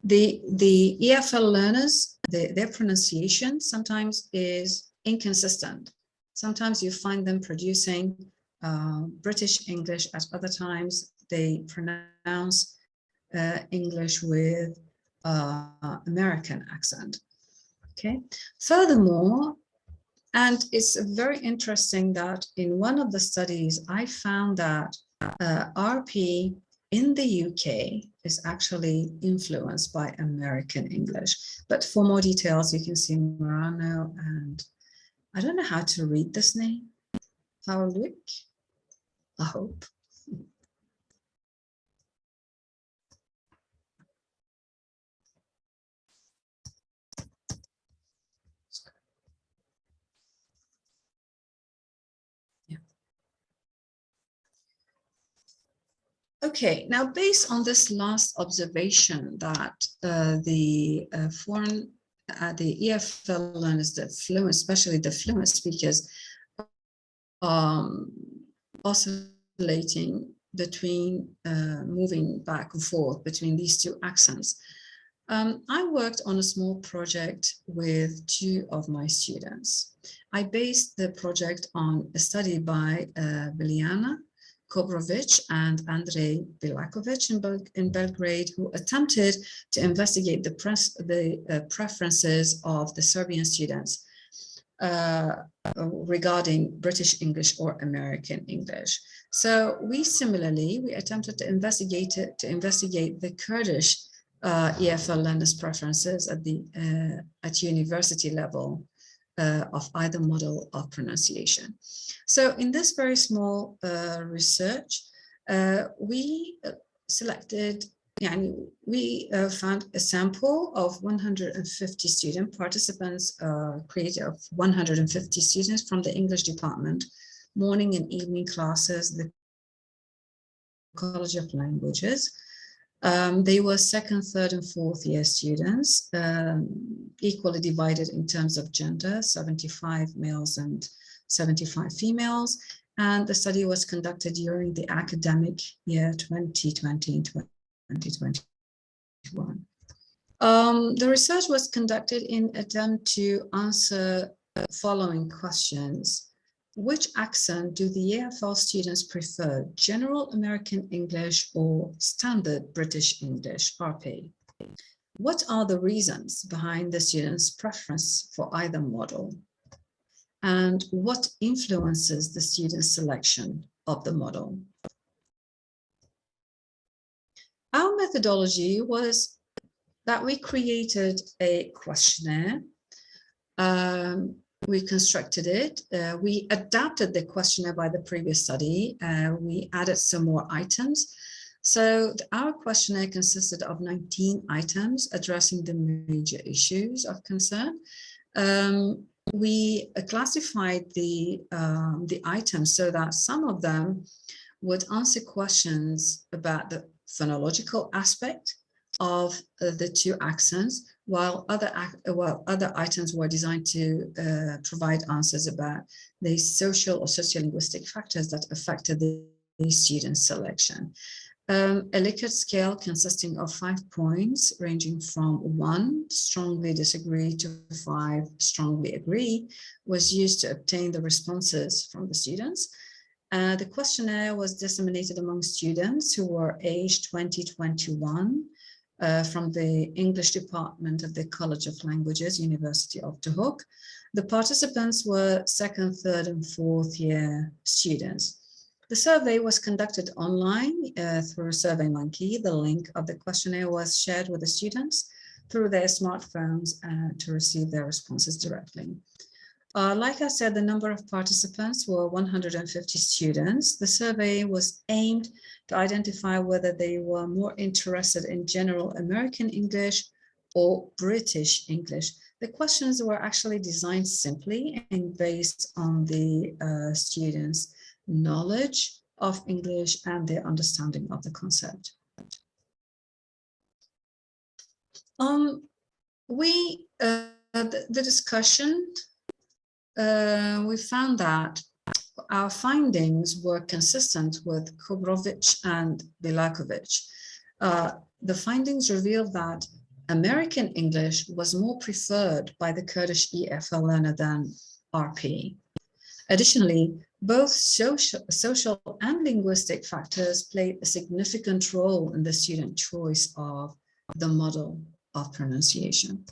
the EFL learners, their pronunciation sometimes is inconsistent. Sometimes you find them producing British English, at other times they pronounce English with American accent. Okay. Furthermore, and it's very interesting that in one of the studies, I found that RP in the UK is actually influenced by American English. But for more details, you can see Morano and I don't know how to read this name. Pauluc, I hope. Okay, now based on this last observation that the EFL learners, the fluent, especially the fluent speakers, oscillating between, moving back and forth between these two accents, I worked on a small project with two of my students. I based the project on a study by Biliana Kobrovic and Andrej Bilakovic in Belgrade, who attempted to investigate the preferences of the Serbian students regarding British English or American English. So we attempted to investigate the Kurdish EFL learners preferences at university level of either model of pronunciation. So in this very small research, we selected, we found a sample of 150 student participants, created of 150 students from the English department, morning and evening classes, the College of Languages. They were second, third, and fourth year students, equally divided in terms of gender, 75 males and 75 females. And the study was conducted during the academic year 2020 and 2021. The research was conducted in attempt to answer following questions. Which accent do the EFL students prefer, General American English or Standard British English, RP? What are the reasons behind the students' preference for either model? And what influences the students' selection of the model? Our methodology was that we created a questionnaire. We constructed it. We adapted the questionnaire by the previous study. We added some more items. So our questionnaire consisted of 19 items addressing the major issues of concern. We classified the items so that some of them would answer questions about the phonological aspect of the two accents, while other items were designed to provide answers about the social or sociolinguistic factors that affected the student selection. A Likert scale consisting of 5 points, ranging from 1, strongly disagree, to 5, strongly agree, was used to obtain the responses from the students. The questionnaire was disseminated among students who were aged 20-21, from the English department of the College of Languages, University of Dohuk. The participants were second, third, and fourth year students. The survey was conducted online through SurveyMonkey. The link of the questionnaire was shared with the students through their smartphones to receive their responses directly. Like I said, the number of participants were 150 students. The survey was aimed to identify whether they were more interested in General American English or British English. The questions were actually designed simply and based on the students' knowledge of English and their understanding of the concept. The discussion, we found that our findings were consistent with Kobrovic and Bilakovic. The findings revealed that American English was more preferred by the Kurdish EFL learner than RP. Additionally, both social and linguistic factors played a significant role in the student choice of the model of pronunciation.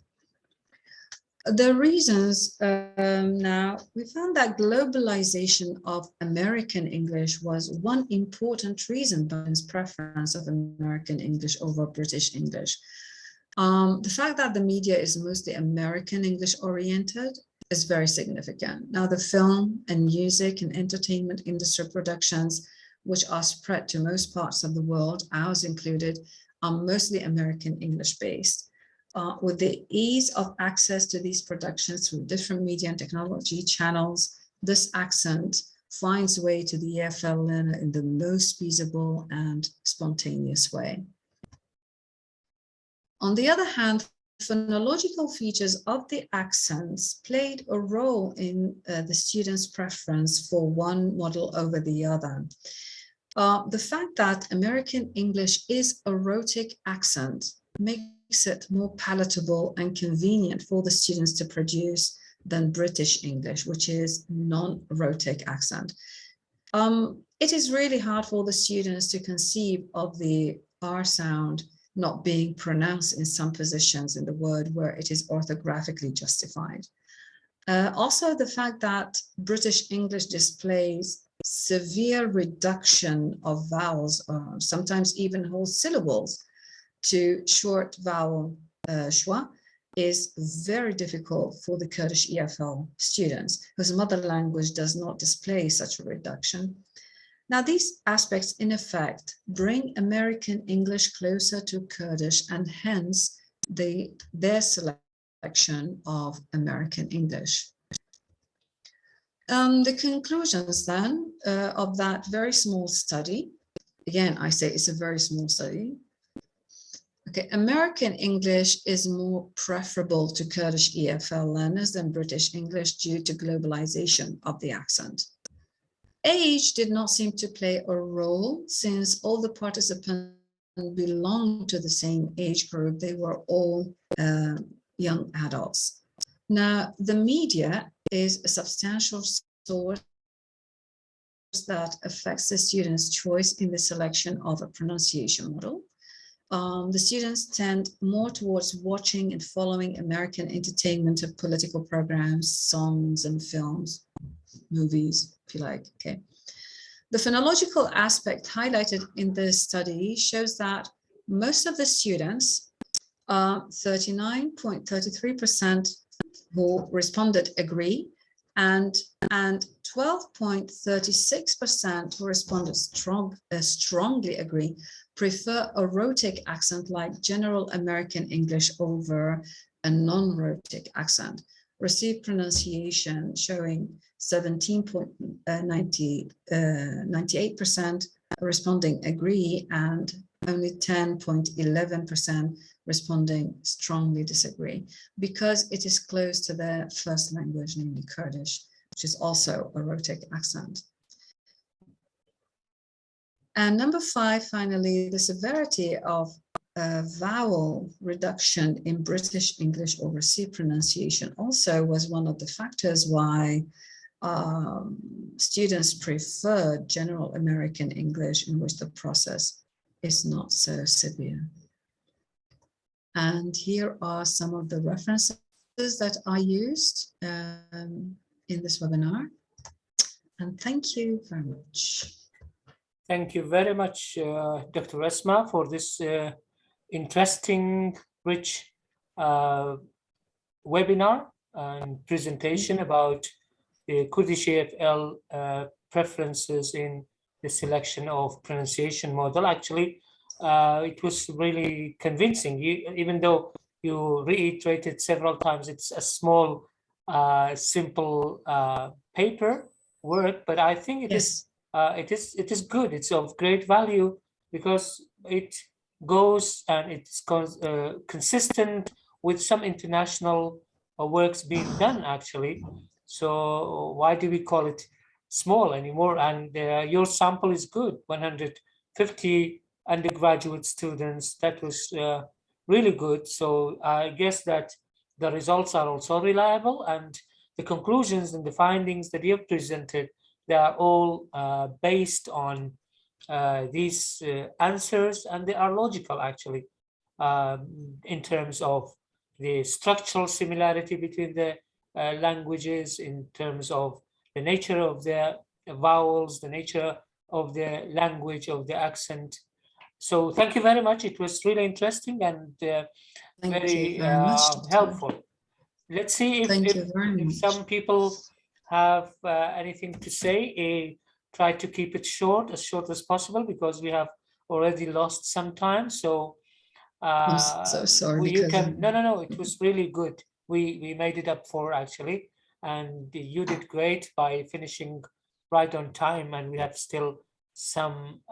The reasons, now, we found that globalization of American English was one important reason behind its preference of American English over British English. The fact that the media is mostly American English oriented is very significant. Now, the film and music and entertainment industry productions, which are spread to most parts of the world, ours included, are mostly American English based. With the ease of access to these productions through different media and technology channels, this accent finds way to the EFL learner in the most feasible and spontaneous way. On the other hand, phonological features of the accents played a role in the student's preference for one model over the other. The fact that American English is a rhotic accent makes it more palatable and convenient for the students to produce than British English, which is non-rhotic accent. It is really hard for the students to conceive of the R sound not being pronounced in some positions in the word where it is orthographically justified. Also, the fact that British English displays severe reduction of vowels, sometimes even whole syllables, to short vowel schwa is very difficult for the Kurdish EFL students whose mother language does not display such a reduction. Now, these aspects, in effect, bring American English closer to Kurdish and hence their selection of American English. The conclusions then of that very small study, again, I say it's a very small study. Okay, American English is more preferable to Kurdish EFL learners than British English due to globalization of the accent. Age did not seem to play a role since all the participants belonged to the same age group. They were all young adults. Now, the media is a substantial source that affects the students' choice in the selection of a pronunciation model. The students tend more towards watching and following American entertainment of political programs, songs, and films, movies, if you like, okay. The phonological aspect highlighted in this study shows that most of the students, 39.33% who responded agree, and 12.36% who responded strongly agree, prefer a rhotic accent like General American English over a non-rhotic accent. Received pronunciation showing 17.98% responding agree and only 10.11% responding strongly disagree, because it is close to their first language, namely Kurdish, which is also a rhotic accent. And number 5, finally, the severity of vowel reduction in British English over C pronunciation also was one of the factors why students prefer General American English, in which the process is not so severe. And here are some of the references that I used in this webinar. And thank you very much. Thank you very much, Dr. Asmaa, for this interesting, rich webinar and presentation about the Kurdish EFL preferences in the selection of pronunciation model. Actually, it was really convincing. Even though you reiterated several times, it's a small, simple paper work, but I think it is good. It's of great value because it goes and it's consistent with some international works being done, actually. So why do we call it small anymore? And your sample is good, 150 undergraduate students. That was really good. So I guess that the results are also reliable, and the conclusions and the findings that you have presented, they are all based on these answers, and they are logical, actually, in terms of the structural similarity between the languages, in terms of the nature of the vowels, the nature of the language, of the accent. So thank you very much. It was really interesting and very helpful. Let's see if some people have anything to say. Try to keep it short as possible, because we have already lost some time. So I'm so sorry. No, it was really good. We made it up for, actually, and you did great by finishing right on time, and we have still some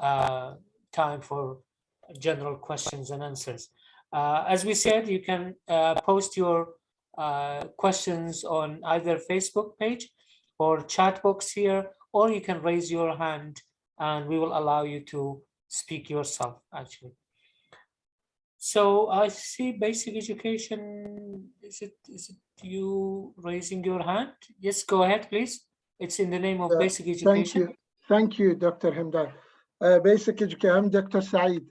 time for general questions and answers. As we said, you can post your questions on either Facebook page or chat box here, or you can raise your hand and we will allow you to speak yourself, actually. So I see basic education. Is it you raising your hand? Yes, go ahead, please. It's in the name of basic education. Thank you, Dr. Hamdan. Basic education, I'm Dr. Saeed.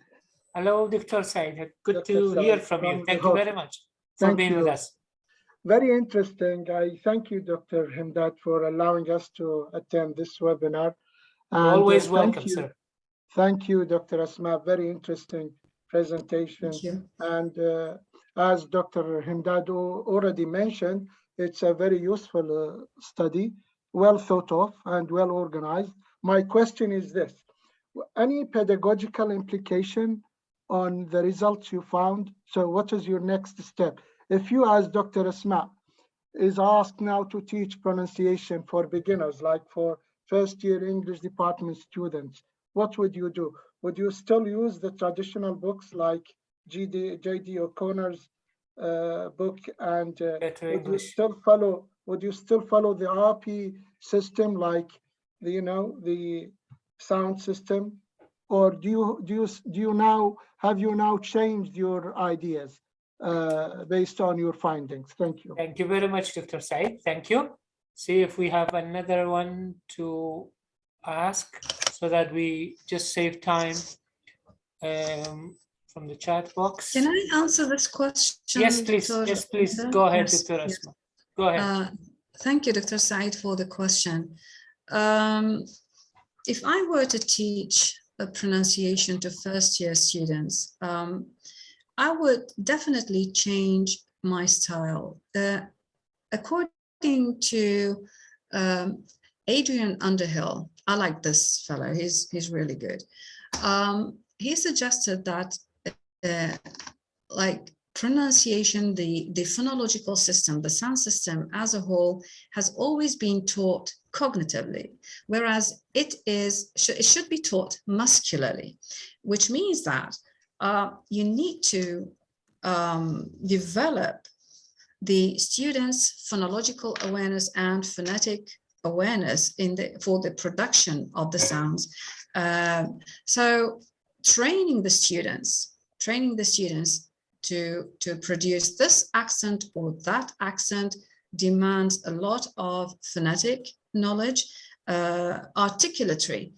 Hello, Dr. Said. Good Dr. to hear Saeed from you. from Thank you Dohuk. very much for Thank being with you. us. Very interesting. I thank you, Dr. Hamdan, for allowing us to attend this webinar. You're always thank welcome, you. sir. Thank you, Dr. Asmaa. Very interesting presentation. Thank you. And as Dr. Hamdan already mentioned, it's a very useful study, well thought of and well organized. My question is this: any pedagogical implication on the results you found? So what is your next step? If you, as Dr. Asmaa, is asked now to teach pronunciation for beginners, like for first-year English department students, what would you do? Would you still use the traditional books like J.D. O'Connor's book, and would you still follow the RP system, like the sound system, or do you now changed your ideas based on your findings? Thank you. Thank you very much, Dr. Said. Thank you. See if we have another one to ask so that we just save time from the chat box. Can I answer this question? Yes, please. Dr. Yes, please. Hamdan? Go ahead, Yes, Dr. yes. Asmaa. Go ahead. Thank you, Dr. Said, for the question. If I were to teach a pronunciation to first-year students, I would definitely change my style. According to Adrian Underhill, I like this fellow, he's really good. He suggested that like pronunciation, the phonological system, the sound system as a whole has always been taught cognitively, whereas it should be taught muscularly, which means that you need to develop the students' phonological awareness and phonetic awareness for the production of the sounds. So training the students to produce this accent or that accent demands a lot of phonetic knowledge, articulatory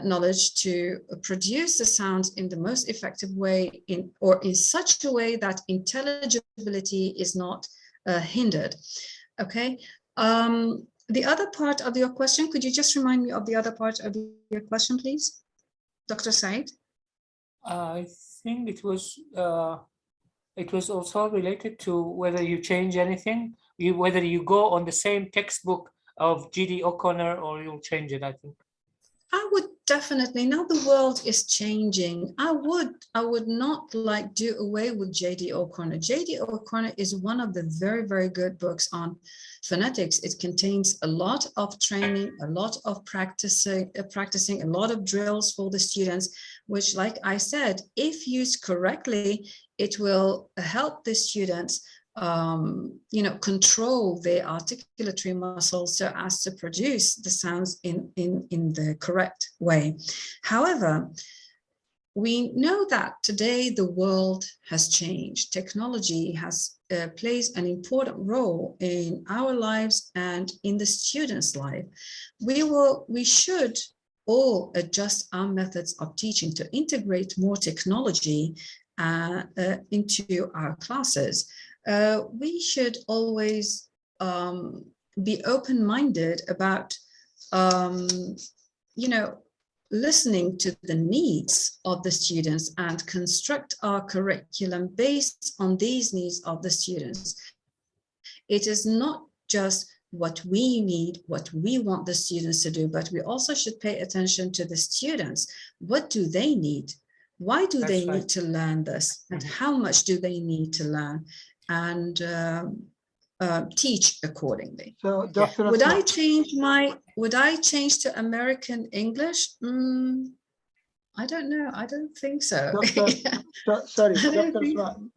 knowledge to produce the sounds in the most effective way in such a way that intelligibility is not hindered. Okay. The other part of your question, could you just remind me of the other part of your question, please, Dr. Said? I think it was also related to whether you change anything, whether you go on the same textbook of J.D. O'Connor or you'll change it, I think. I would definitely, now the world is changing, I would not like do away with J.D. O'Connor. J.D. O'Connor is one of the very, very good books on phonetics. It contains a lot of training, a lot of practicing, a lot of drills for the students, which, like I said, if used correctly, it will help the students control their articulatory muscles so as to produce the sounds in the correct way. However, we know that today the world has changed. Technology plays an important role in our lives and in the students' life. We should all adjust our methods of teaching to integrate more technology into our classes. We should always be open-minded about, listening to the needs of the students and construct our curriculum based on these needs of the students. It is not just what we need, what we want the students to do, but we also should pay attention to the students. What do they need? Why do they need to learn this? And how much do they need to learn? And teach accordingly. So, Dr. Would I change to American English? I don't know. I don't think so. Sorry, Dr.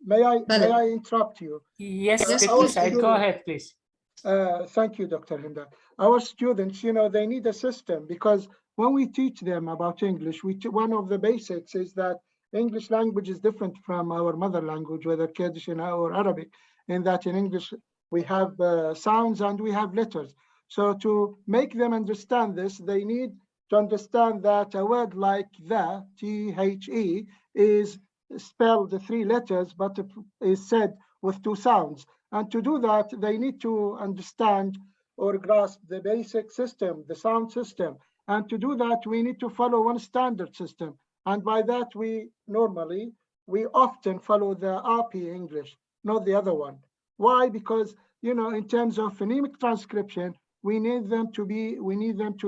May I interrupt you? Yes, please. Go ahead, please. Thank you, Dr. Hamdan. Our students, they need a system, because when we teach them about English, one of the basics is that English language is different from our mother language, whether Kurdish or Arabic, in that in English we have sounds and we have letters. So to make them understand this, they need to understand that a word like the, T-H-E, is spelled the 3 letters, but it is said with 2 sounds. And to do that, they need to understand or grasp the basic system, the sound system. And to do that, we need to follow one standard system. And by that, we often follow the RP English, not the other one. Why? Because, you know, in terms of phonemic transcription, we need them to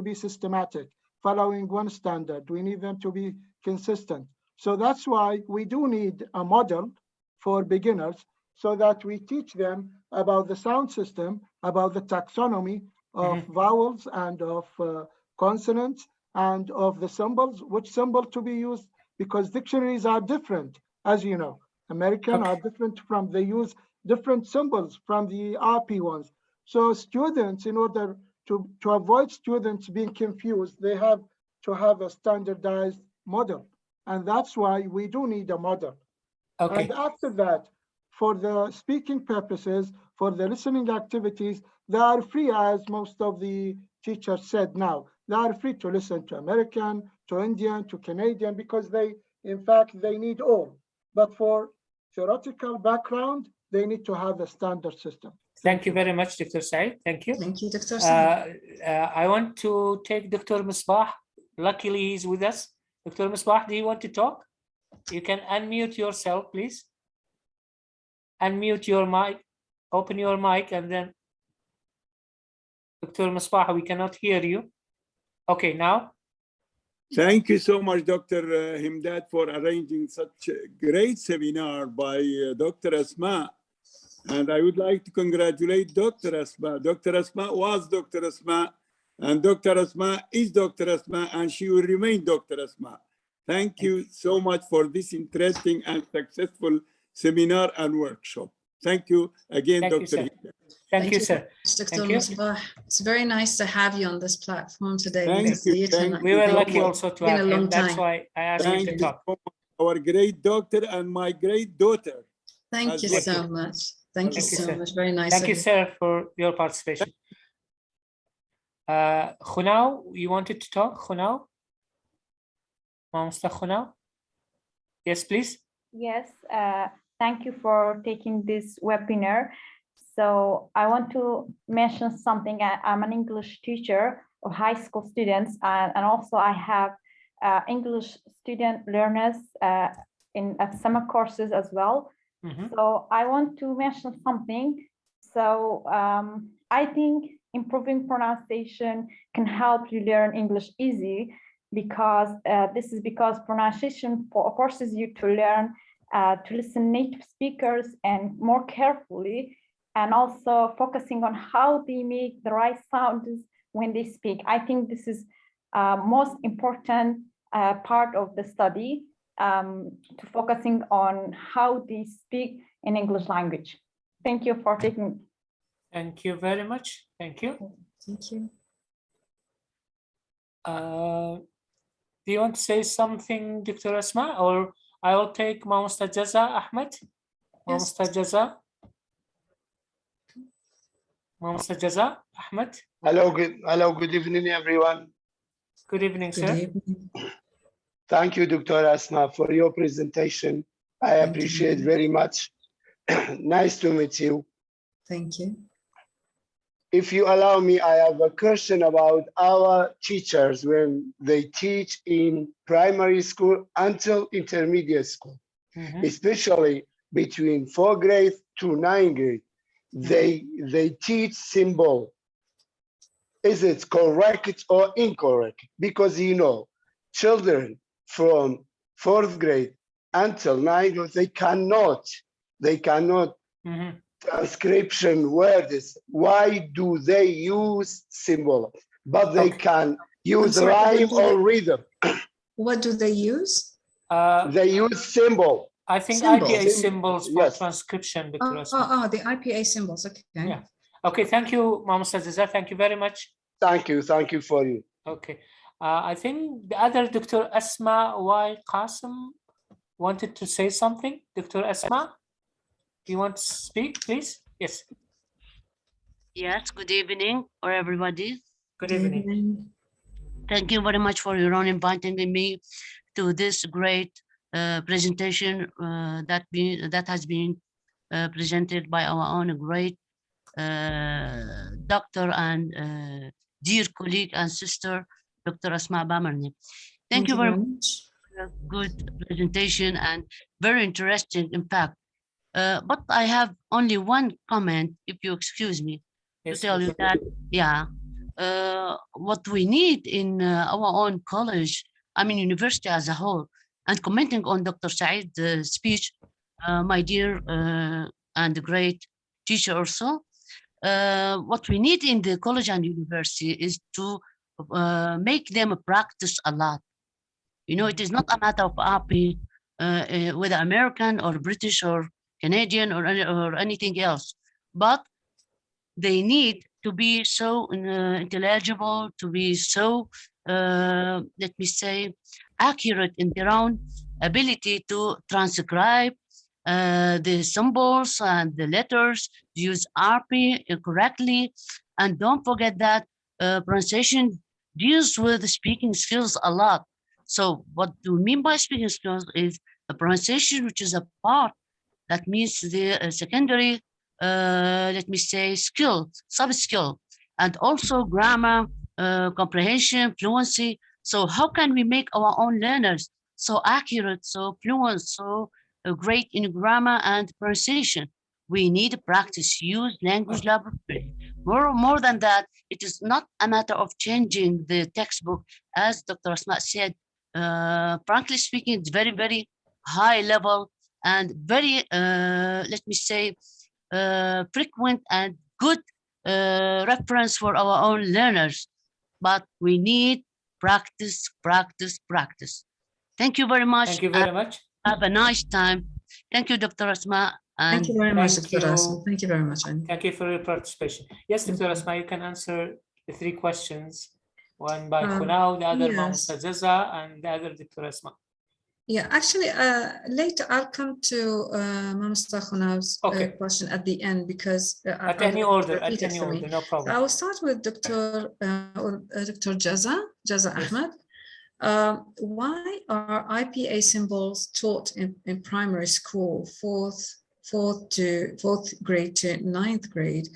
be systematic, following one standard. We need them to be consistent. So that's why we do need a model for beginners, so that we teach them about the sound system, about the taxonomy of vowels and of consonants and of the symbols, which symbol to be used, because dictionaries are different, as you know. American are different from, they use different symbols from the RP ones. So students, in order to avoid students being confused, they have to have a standardized model. And that's why we do need a model. And after that, for the speaking purposes, for the listening activities, they are free, as most of the teachers said now. They are free to listen to American, to Indian, to Canadian, because they, in fact, they need all. But for theoretical background, they need to have a standard system. Thank you very much, Dr. Said. Thank you. Thank you, Dr. Said. I want to take Dr. Misbah. Luckily, he's with us. Dr. Misbah, do you want to talk? You can unmute yourself, please. Unmute your mic, open your mic, and then Dr. Misbah, we cannot hear you. Okay, now. Thank you so much, Dr. Himdad, for arranging such a great seminar by Dr. Asmaa. And I would like to congratulate Dr. Asmaa. Dr. Asmaa was Dr. Asmaa, and Dr. Asmaa is Dr. Asmaa, and she will remain Dr. Asmaa. Thank you so much for this interesting and successful seminar and workshop. Thank you again, Dr. Thank you, sir. Dr. Misbah. It's very nice to have you on this platform today. Thank you. We were lucky also to have him. That's time. why I asked you to talk. Our great doctor and my great daughter. Thank you so much. Thank you so much. Very nice. Thank you, sir, for your participation. Khunau, you wanted to talk? Khunau? Mr. Khunau? Yes, please. Yes, thank you for taking this webinar. So I want to mention something. I'm an English teacher of high school students, and also I have English student learners at summer courses as well. So I want to mention something. So I think improving pronunciation can help you learn English easy, because this is because pronunciation forces you to learn to listen native speakers and more carefully, and also focusing on how they make the right sounds when they speak. I think this is most important part of the study, to focusing on how they speak in English language. Thank you for taking. Thank you very much. Thank you. Thank you. Do you want to say something, Dr. Asmaa, or I will take Mustajaza Ahmed? Mustajaza. Mustajaza Ahmed. Hello, good evening, everyone. Good evening, sir. Good evening. Thank you, Dr. Asmaa, for your presentation. I appreciate very much. Nice to meet you. Thank you. If you allow me, I have a question about our teachers when they teach in primary school until intermediate school, especially between 4th grade to 9th grade. They teach symbol. Is it correct or incorrect? Because, you know, children from 4th grade until 9th grade, they cannot transcription words. Why do they use symbol? But they can use rhyme or rhythm. What do they use? They use symbol. I think Symbols. IPA symbols for transcription. The IPA symbols. Okay. Yeah. Okay. Thank you, Mustajaza. Thank you very much. Thank you for you. Okay. I think the other Dr. Asmaa Y. Qasim wanted to say something. Dr. Asmaa, you want to speak, please? Yes. Yes, good evening, or everybody. Good evening. Thank you very much for your own inviting me to this great presentation that has been presented by our own great doctor and dear colleague and sister, Dr. Asmaa Bamerni. Thank you very much for a good presentation and very interesting, in fact. But I have only one comment, if you excuse me, to tell you that, yeah, what we need in our own college, I mean, university as a whole, and commenting on Dr. Saeed's speech, my dear and great teacher also, what we need in the college and university is to make them practice a lot. You know, it is not a matter of API, whether American or British or Canadian or anything else, but they need to be so intelligible, to be so, let me say, accurate in their own ability to transcribe the symbols and the letters, use RP correctly, and don't forget that pronunciation deals with speaking skills a lot. So what do we mean by speaking skills is a pronunciation, which is a part that means the secondary, let me say, skill, sub-skill, and also grammar, comprehension, fluency. So how can we make our own learners so accurate, so fluent, so great in grammar and pronunciation? We need practice, use language laboratory. More than that, it is not a matter of changing the textbook, as Dr. Asmaa said. Frankly speaking, it's very, very high level and very, let me say, frequent and good reference for our own learners. But we need practice, practice, practice. Thank you very much. Thank you very much. Have a nice time. Thank you, Dr. Asmaa. Thank you very much, Dr. Asmaa. Thank you very much. Thank you for your participation. Yes, Dr. Asmaa, you can answer the 3 questions. One by Khunau, the other by Mr. Jaza, and the other Dr. Asmaa. Yeah, actually, later I'll come to Mr. Khunau's question at the end, because at any order, no problem. So I will start with Dr. Jaza Ahmed. Why are IPA symbols taught in primary school, fourth grade to 9th grade?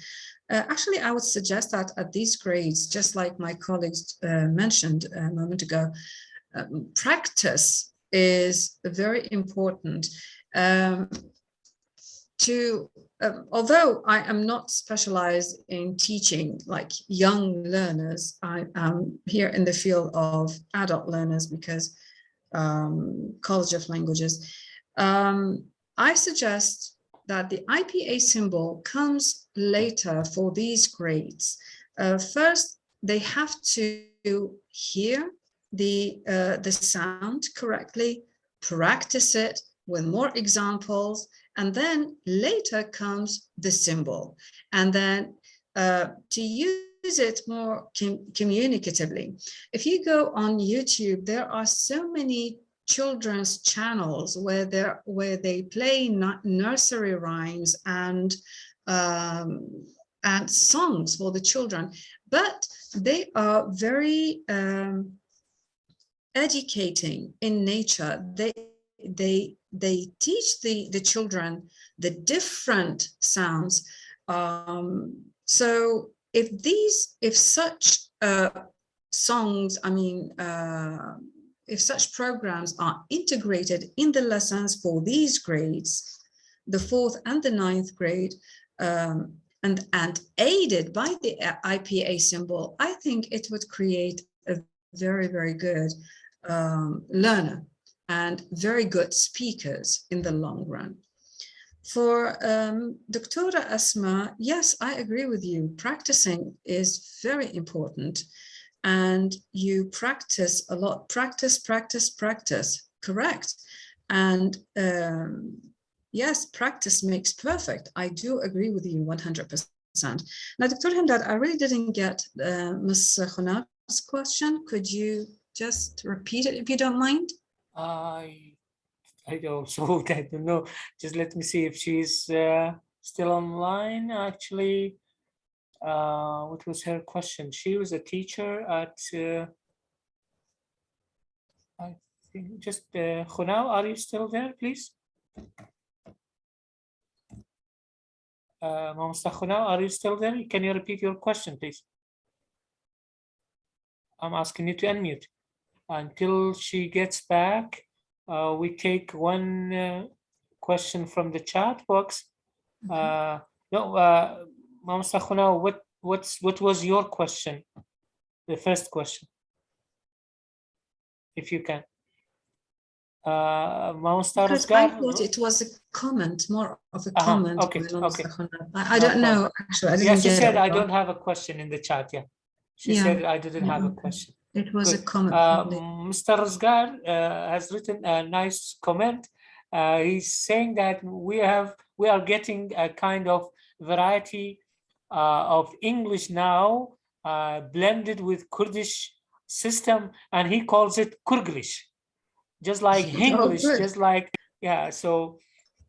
Actually, I would suggest that at these grades, just like my colleagues mentioned a moment ago, practice is very important. Although I am not specialized in teaching like young learners, I am here in the field of adult learners because College of Languages. I suggest that the IPA symbol comes later for these grades. First, they have to hear the sound correctly, practice it with more examples, and then later comes the symbol. And then to use it more communicatively. If you go on YouTube, there are so many children's channels where they play nursery rhymes and songs for the children, but they are very educating in nature. They teach the children the different sounds. So if such songs, if such programs are integrated in the lessons for these grades, the 4th and the 9th grade, and aided by the IPA symbol, I think it would create a very, very good learner and very good speakers in the long run. For Dr. Asmaa, yes, I agree with you. Practicing is very important. And you practice a lot, practice, correct. And yes, practice makes perfect. I do agree with you 100%. Now, Dr. Himdad, I really didn't get Ms. Khunau's question. Could you just repeat it if you don't mind? I don't know. Just let me see if she's still online. Actually, what was her question? She was a teacher at think just Khunau, are you still there, please? Mr. Khunau, are you still there? Can you repeat your question, please? I'm asking you to unmute. Until she gets back, we take one question from the chat box. No, Mr. Khunau, what was your question? The first question, if you can. Because I thought it was a comment, more of a comment. Okay, okay. I don't know, actually. I didn't she get said, it. I don't have a question in the chat. Yeah, she said I didn't have a question. It was Good. a comment. Mr. Razgar has written a nice comment. He's saying that we are getting a kind of variety of English now, blended with Kurdish system, and he calls it Kurglish, just like English, just like, yeah. So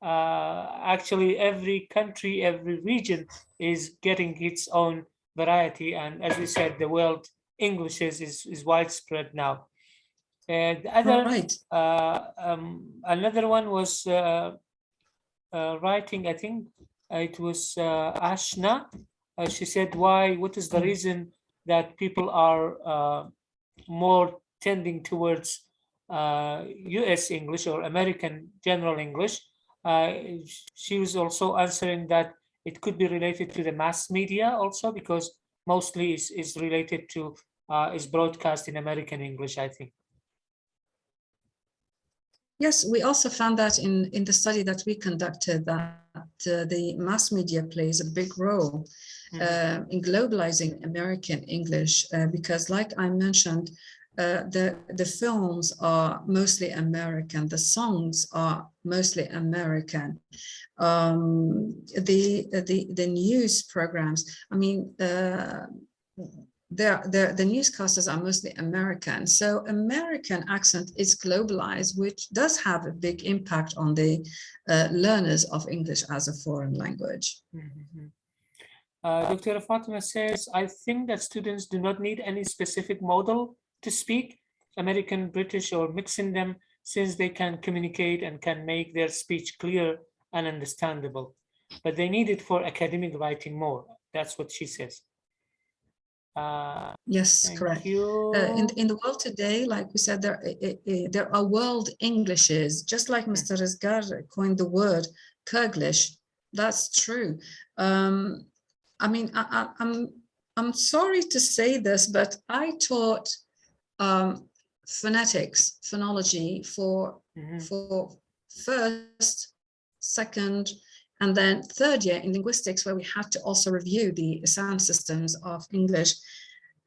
actually every country, every region is getting its own variety, and as we said, the world English is widespread now. And the other, another one was writing, I think it was Ashna. She said, what is the reason that people are more tending towards US English or American General English? She was also answering that it could be related to the mass media also, because mostly is related to is broadcast in American English, I think. Yes, we also found that in the study that we conducted, that the mass media plays a big role in globalizing American English, because like I mentioned, the films are mostly American, the songs are mostly American, the news programs, I mean, the newscasters are mostly American, so American accent is globalized, which does have a big impact on the learners of English as a foreign language. Dr. Fatima says, I think that students do not need any specific model to speak American, British, or mixing them, since they can communicate and can make their speech clear and understandable, but they need it for academic writing more. That's what she says. Yes, correct. In the world today, like we said, there are world Englishes, just like Mr. Razgar coined the word Kurglish. That's true. I mean, I'm sorry to say this, but I taught phonetics, phonology for first, second, and then third year in linguistics, where we had to also review the sound systems of English.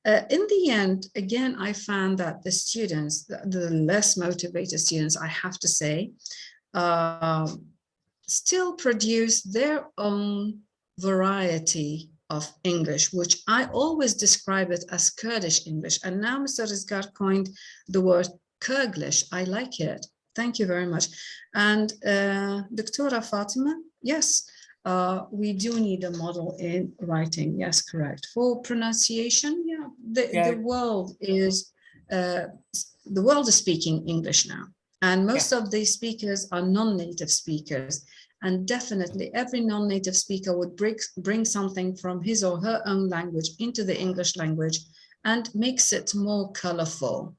In the end, again, I found that the students, the less motivated students, I have to say, still produce their own variety of English, which I always describe it as Kurdish English. And now Mr. Razgar coined the word Kurglish. I like it. Thank you very much. And Dr. Fatima, yes, we do need a model in writing. Yes, correct. For pronunciation, yeah, the world is speaking English now, and most of the speakers are non-native speakers. And definitely every non-native speaker would bring something from his or her own language into the English language and makes it more colorful.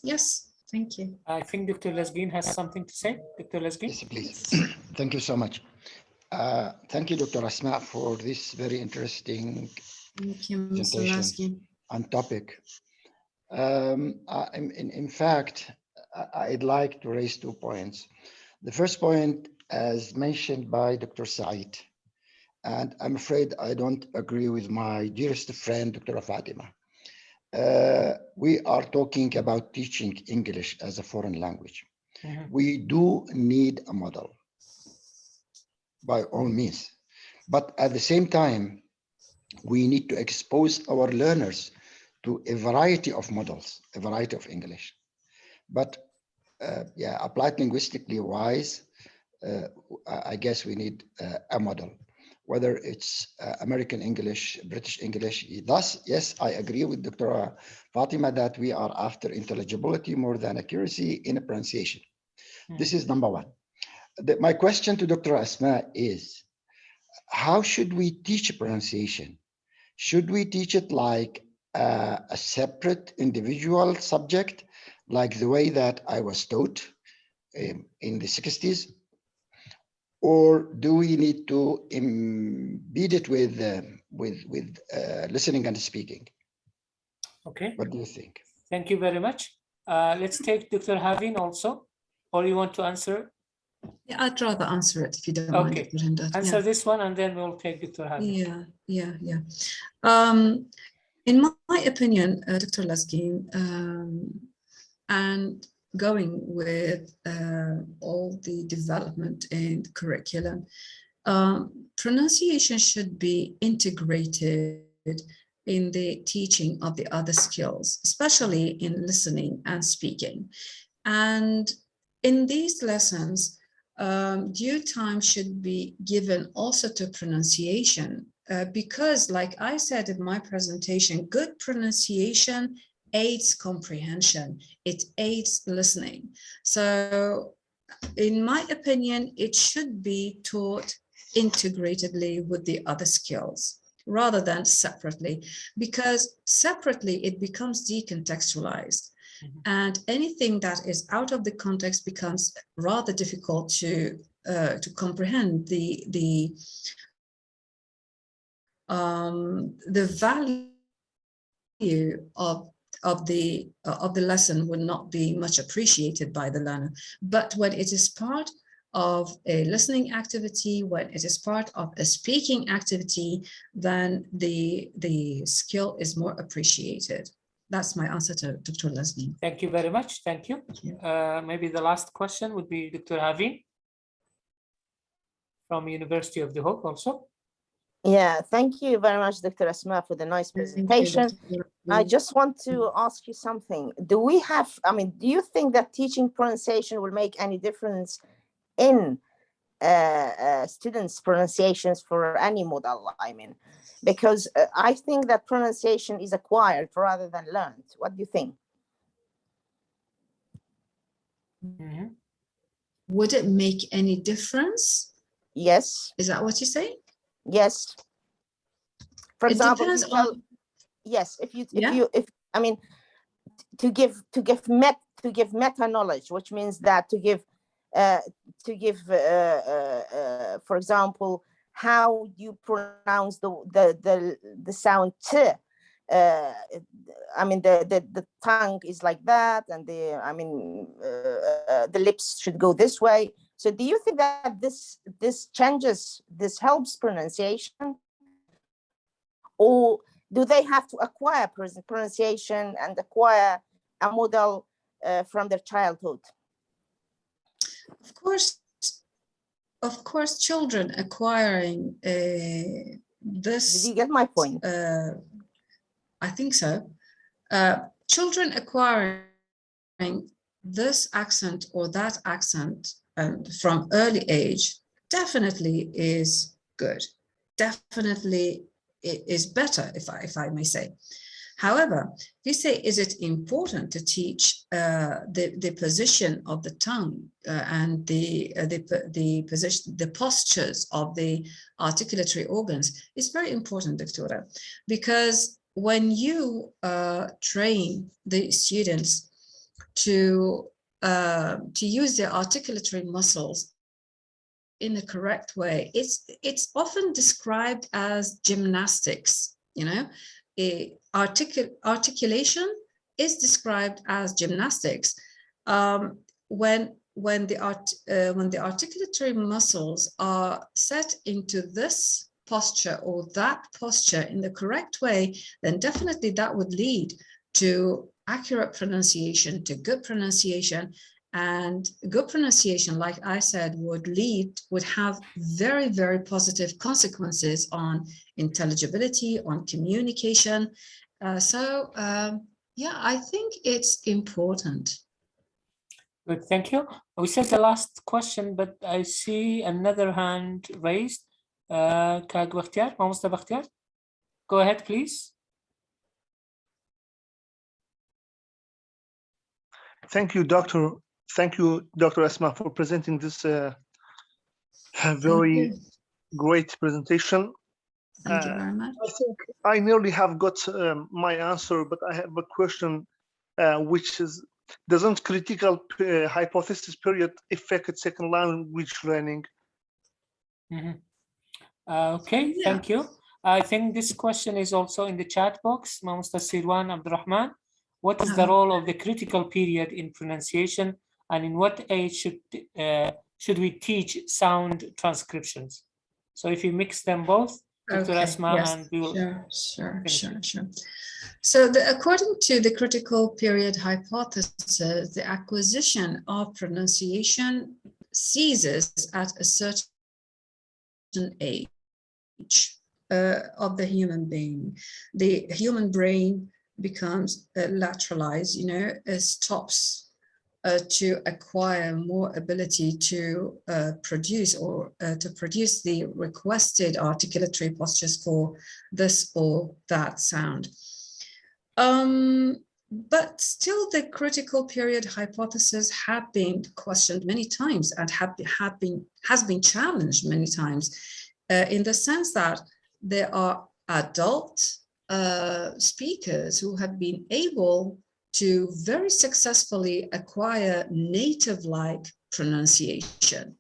Yes, thank you. I think Dr. Lesgin has something to say. Dr. Lesgin? Yes, please. Thank you so much. Thank you, Dr. Asmaa, for this very interesting presentation and topic. In fact, I'd like to raise 2 points. The first point, as mentioned by Dr. Said, and I'm afraid I don't agree with my dearest friend, Dr. Fatima. We are talking about teaching English as a foreign language. We do need a model, by all means, but at the same time, we need to expose our learners to a variety of models, a variety of English. But applied linguistically wise, I guess we need a model. whether it's American English, British English. Thus, yes, I agree with Dr. Fatima that we are after intelligibility more than accuracy in pronunciation. This is number one. My question to Dr. Asmaa is, how should we teach pronunciation? Should we teach it like a separate individual subject, like the way that I was taught in the 60s? Or do we need to embed it with listening and speaking? Okay. What do you think? Thank you very much. Let's take Dr. Havin also, or you want to answer? Yeah, I'd rather answer it if you don't Okay. mind, Dr. Himdad. Answer this one, and then we'll take Dr. Havin. Yeah. In my opinion, Dr. Laskin, and going with all the development in curriculum, pronunciation should be integrated in the teaching of the other skills, especially in listening and speaking. And in these lessons, due time should be given also to pronunciation, because like I said in my presentation, good pronunciation aids comprehension, it aids listening. So in my opinion, it should be taught integratedly with the other skills rather than separately, because separately it becomes decontextualized. And anything that is out of the context becomes rather difficult to comprehend the value of the lesson will not be much appreciated by the learner. But when it is part of a listening activity, when it is part of a speaking activity, then the skill is more appreciated. That's my answer to Dr. Laskin. Thank you very much. Thank you. Maybe the last question would be Dr. Havin from University of Dohuk also. Yeah, thank you very much, Dr. Asmaa, for the nice presentation. I just want to ask you something. Do you think that teaching pronunciation will make any difference in students' pronunciations for any model? Because I think that pronunciation is acquired rather than learned. What do you think? Would it make any difference? Yes. Is that what you say? Yes. For example, yes, to give meta knowledge, which means that to give for example, how you pronounce the sound t. The tongue is like that, and the lips should go this way. So do you think that this helps pronunciation, or do they have to acquire pronunciation and acquire a model from their childhood? Of course, children acquiring this. Did you get my point? I think so. Children acquiring this accent or that accent from early age definitely is good. Definitely it is better, if I may say. However, you say, is it important to teach the position of the tongue and the position, the postures of the articulatory organs? It's very important, Doctora, because when you train the students to use their articulatory muscles in the correct way, it's often described as gymnastics. Articulation is described as gymnastics. When the articulatory muscles are set into this posture or that posture in the correct way, then definitely that would lead to accurate pronunciation, to good pronunciation. And good pronunciation, like I said, would have very, very positive consequences on intelligibility, on communication. Yeah, I think it's important. Good, thank you. We said the last question, but I see another hand raised. كاغ بختيار ما مصطفى بختيار. Go ahead, please. Thank you, Doctor. Thank you, Dr. Asmaa, for presenting this very great presentation. Thank you very much. I think I nearly have got my answer, but I have a question, which is, doesn't critical hypothesis period affect second language learning? Okay, thank you. I think this question is also in the chat box. Mr. Sirwan Abdurrahman, what is the role of the critical period in pronunciation, and in what age should we teach sound transcriptions? So if you mix them both, Dr. Asmaa, yes, and we will sure. So according to the critical period hypothesis, the acquisition of pronunciation ceases at a certain age of the human being. The human brain becomes lateralized, stops to acquire more ability to produce the requested articulatory postures for this or that sound. But still, the critical period hypothesis have been questioned many times and has been challenged many times, in the sense that there are adult speakers who have been able to very successfully acquire native-like pronunciation,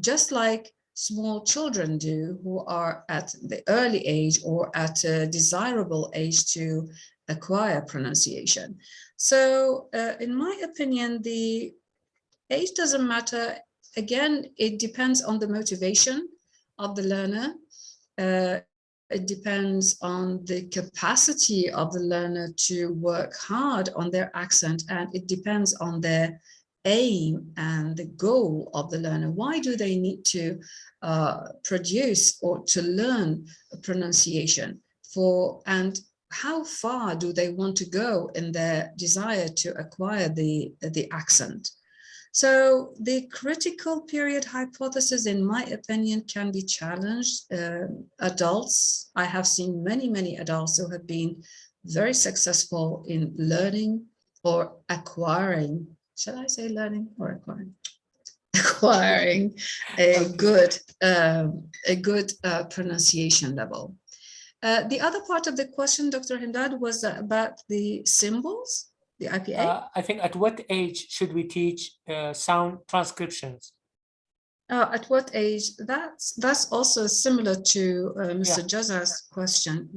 just like small children do, who are at the early age or at a desirable age to acquire pronunciation. So in my opinion, the age doesn't matter. Again, it depends on the motivation of the learner. It depends on the capacity of the learner to work hard on their accent, and it depends on their aim and the goal of the learner. Why do they need to produce or to learn pronunciation for, and how far do they want to go in their desire to acquire the accent? So the critical period hypothesis, in my opinion, can be challenged. Adults, I have seen many adults who have been very successful in learning or acquiring, shall I say learning or acquiring? Acquiring a good pronunciation level. The other part of the question, Dr. Himdad, was about the symbols. The IPA? I think at what age should we teach sound transcriptions? At what age? That's also similar to Mr. Jaza's question.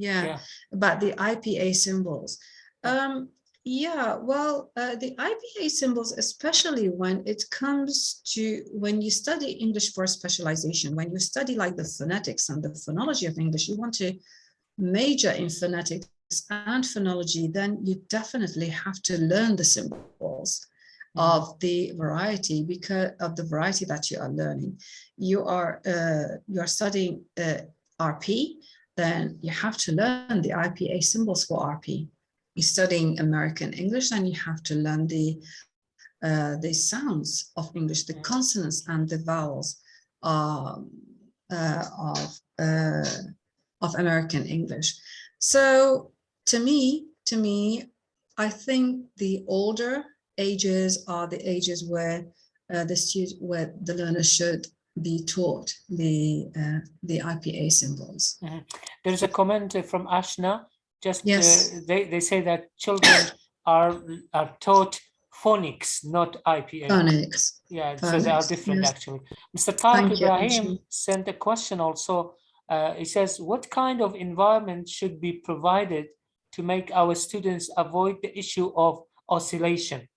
About the IPA symbols. The IPA symbols, especially when it comes to when you study English for specialization, when you study like the phonetics and the phonology of English, you want to major in phonetics and phonology, then you definitely have to learn the symbols of the variety, because of the variety that you are learning. You are studying RP, then you have to learn the IPA symbols for RP. You're studying American English, and you have to learn the sounds of English, the consonants and the vowels of American English. So to me, I think the older ages are the ages where the learner should be taught the IPA symbols. There's a comment from Ashna. Just they say that children are taught phonics, not IPA. Phonics. Yeah, phonics, so they are different actually. Mr. Tariq Ibrahim sent a question also. He says, what kind of environment should be provided to make our students avoid the issue of oscillation?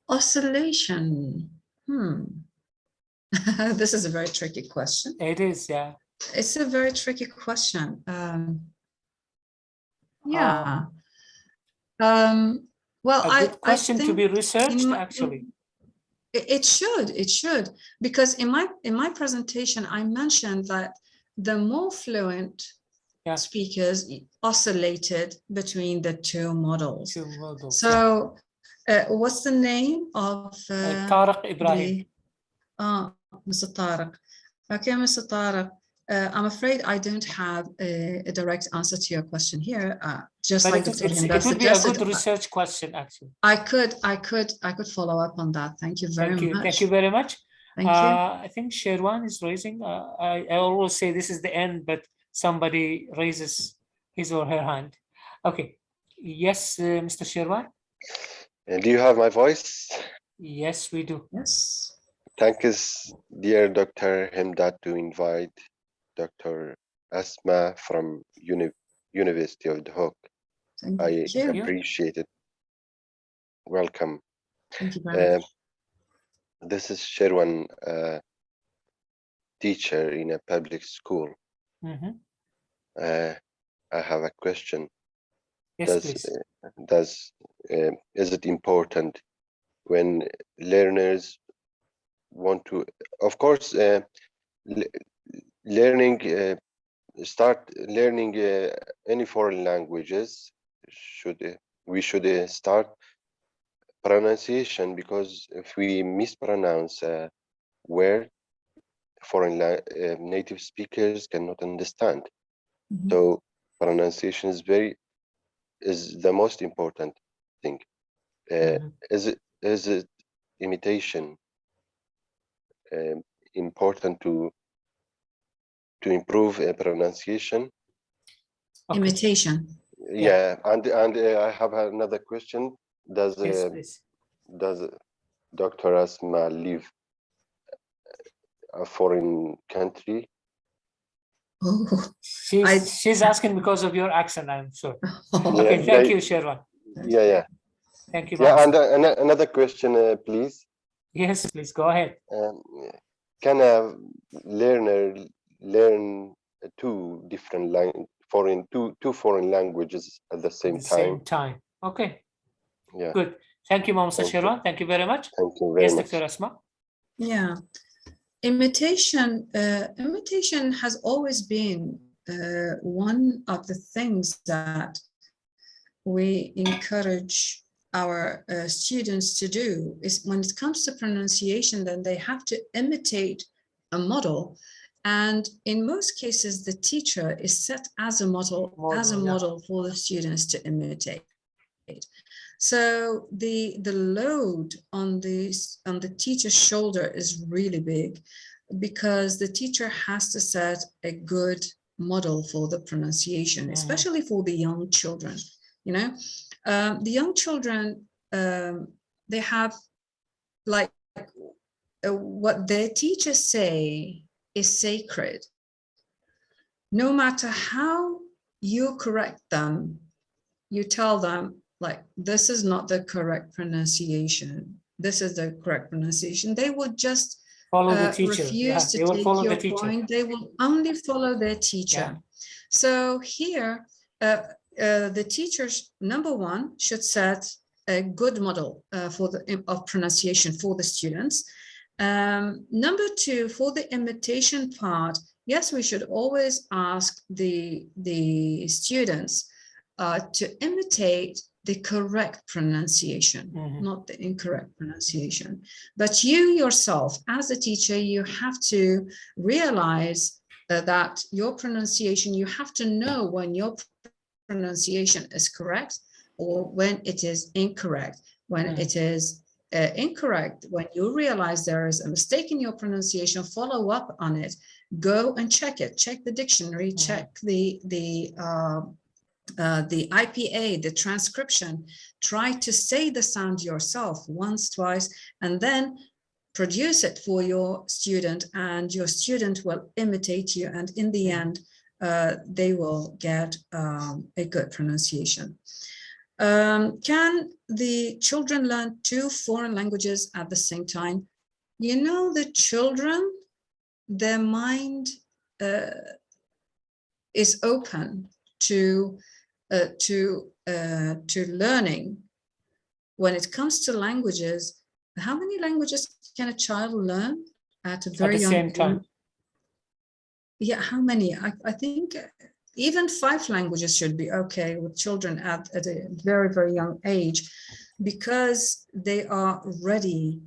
Oscillation. This is a very tricky question. It is, yeah. It's a very tricky question. Well, a good question to be researched, actually. It should, because in my presentation, I mentioned that the more fluent speakers oscillated between the two models. So what's the name of Tariq Ibrahim? Mr. Tariq. Okay, Mr. Tariq. I'm afraid I don't have a direct answer to your question here. Just but like Dr. Himdad it would be a suggested, good research question, actually. I could follow up on that. Thank you very much. Thank you very much. Thank you. I think Sherwan is raising. I always say this is the end, but somebody raises his or her hand. Okay. Yes, Mr. Sherwan. Do you have my voice? Yes, we do. Yes. Thank you, dear Dr. Himdad, to invite Dr. Asmaa from University of Dohuk. I appreciate it. Welcome. Thank you very much. This is Sherwan, teacher in a public school. I have a question. Yes, please. Is it important when learners want to, of course, start learning any foreign languages, we should start pronunciation, because if we mispronounce a word, foreign native speakers cannot understand. So pronunciation is the most important thing. Is it imitation important to improve pronunciation? Okay. Imitation. Yeah, and I have another question. Does Dr. Asmaa live a foreign country? Oh, she's asking because of your accent, I'm sure. Okay, thank you, Sherwan. Yeah. Thank you. Yeah, and another question, please. Yes, please go ahead. Can a learner learn two foreign languages at the same time? Okay. Yeah. Good. Thank you, Mr. Sherwan. Thank you very much. Thank you very much. Dr. Asmaa. Yeah. Imitation has always been one of the things that we encourage our students to do. Is when it comes to pronunciation, then they have to imitate a model, and in most cases the teacher is set as a model for the students to imitate. So the load on the teacher's shoulder is really big, because the teacher has to set a good model for the pronunciation, especially for the young children. You know, the young children, they have like what their teachers say is sacred. No matter how you correct them, you tell them, like, this is not the correct pronunciation. This is the correct pronunciation. They would just follow the teacher. Refuse to take your point. They will only follow their teacher. So here, the teachers, number one, should set a good model of pronunciation for the students. Number two, for the imitation part, yes, we should always ask the students to imitate the correct pronunciation, not the incorrect pronunciation. But you yourself, as a teacher, you have to realize that your pronunciation, you have to know when your pronunciation is correct or when it is incorrect. When it is incorrect, when you realize there is a mistake in your pronunciation, follow up on it. Go and check it. Check the dictionary. Check the IPA, the transcription. Try to say the sound yourself once, twice, and then produce it for your student, and your student will imitate you, and in the end they will get a good pronunciation. Can the children learn two foreign languages at the same time? You know, the children, their mind is open to learning. When it comes to languages, how many languages can a child learn at a very young age? At the same time? Yeah, how many? I think even 5 languages should be okay with children at a very, very young age, because they are ready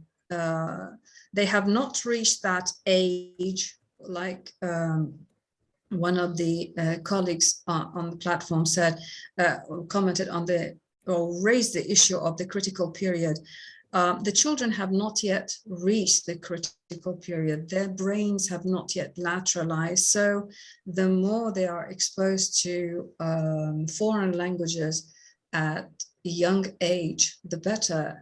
they have not reached that age, like one of the colleagues on the platform said, commented on the, or raised the issue of the critical period. The children have not yet reached the critical period. Their brains have not yet lateralized. So the more they are exposed to foreign languages at a young age, the better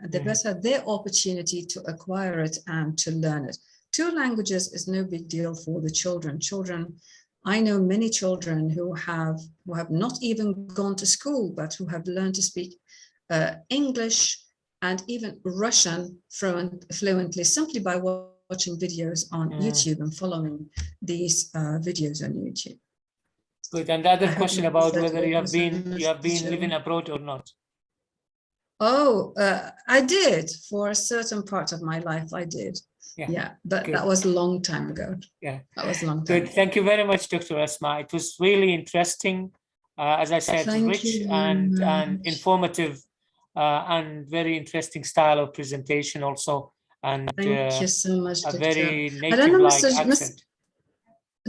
their opportunity to acquire it and to learn it. 2 languages is no big deal for the children. I know many children who have not even gone to school, but who have learned to speak English and even Russian fluently simply by watching videos on YouTube and following these videos on YouTube. Good. And the other question about whether you have been living abroad or not. Oh, I did for a certain part of my life. I did. Yeah, but good. That was a long time ago. Yeah, that was a long time. Good. Thank you very much, Dr. Asmaa. It was really interesting. As I said, rich and informative, and very interesting style of presentation also. And thank you so much, a Dr. very native-like accent.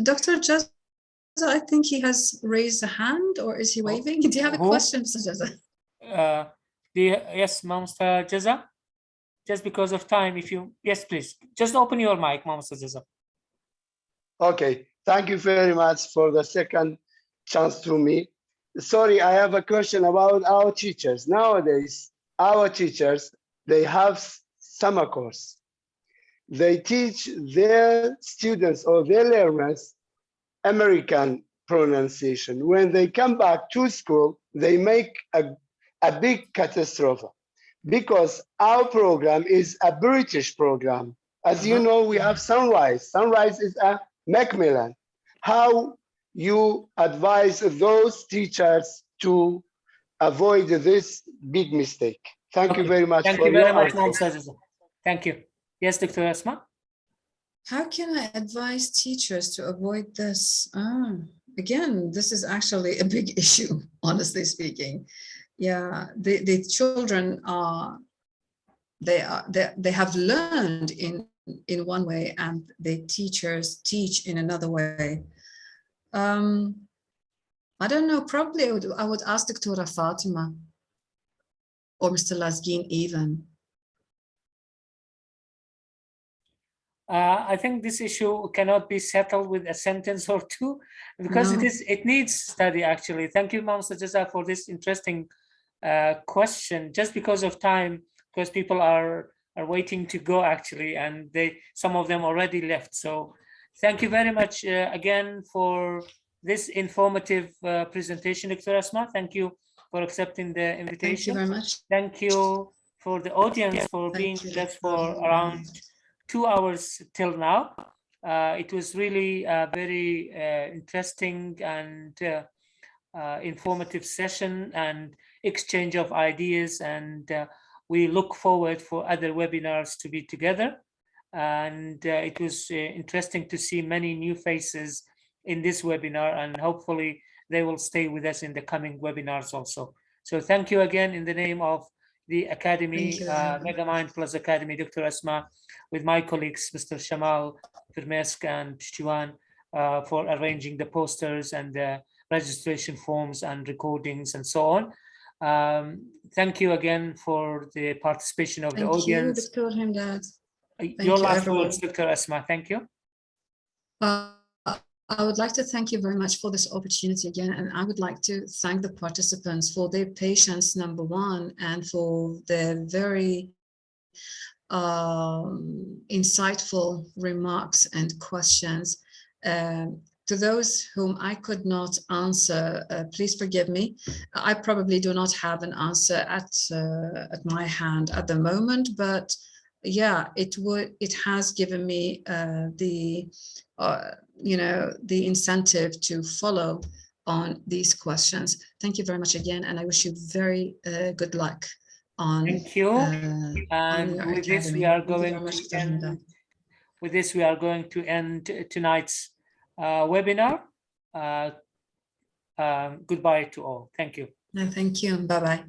Dr. Jaza, I think he has raised a hand, or is he waving? Do you have a question, Mr. Jaza? Yes, Mr. Jaza. Just because of time, if you, yes, please, just open your mic, Mr. Jaza. Okay, thank you very much for the second chance to me. Sorry, I have a question about our teachers. Nowadays, our teachers, they have summer course. They teach their students or their learners American pronunciation. When they come back to school, they make a big catastrophe because our program is a British program. As you know, we have Sunrise. Sunrise is a Macmillan. How you advise those teachers to avoid this big mistake? Thank you very much. Thank you very much, Mr. Jaza. Thank you. Yes, Dr. Asmaa? How can I advise teachers to avoid this? Again, this is actually a big issue, honestly speaking. Yeah, the children are, they have learned in one way, and the teachers teach in another way. I don't know, probably I would ask Dr. Fatima or Mr. Lasgin even. I think this issue cannot be settled with a sentence or two, because it needs study, actually. Thank you, Mr. Jaza, for this interesting question. Just because of time, because people are waiting to go, actually, and some of them already left. So thank you very much again for this informative presentation, Dr. Asmaa. Thank you for accepting the invitation. Thank you very much. Thank you for the audience for being with us for around 2 hours till now. It was really a very interesting and informative session and exchange of ideas, and we look forward for other webinars to be together. And it was interesting to see many new faces in this webinar, and hopefully they will stay with us in the coming webinars also. So thank you again in the name of the Academy, MegaMind Plus Academy, Dr. Asmaa, with my colleagues, Mr. Shamal, Firmesk, and Pishtuan, for arranging the posters and the registration forms and recordings and so on. Thank you again for the participation of the audience. Thank you, Dr. Himdad. Your last words, Dr. Asmaa. Thank you. I would like to thank you very much for this opportunity again, and I would like to thank the participants for their patience, number one, and for their very insightful remarks and questions. To those whom I could not answer, please forgive me. I probably do not have an answer at my hand at the moment, but yeah, it has given me the incentive to follow on these questions. Thank you very much again, and I wish you very good luck on. Thank you. And with this, we are going to end tonight's webinar. Goodbye to all. Thank you. Thank you. Bye-bye.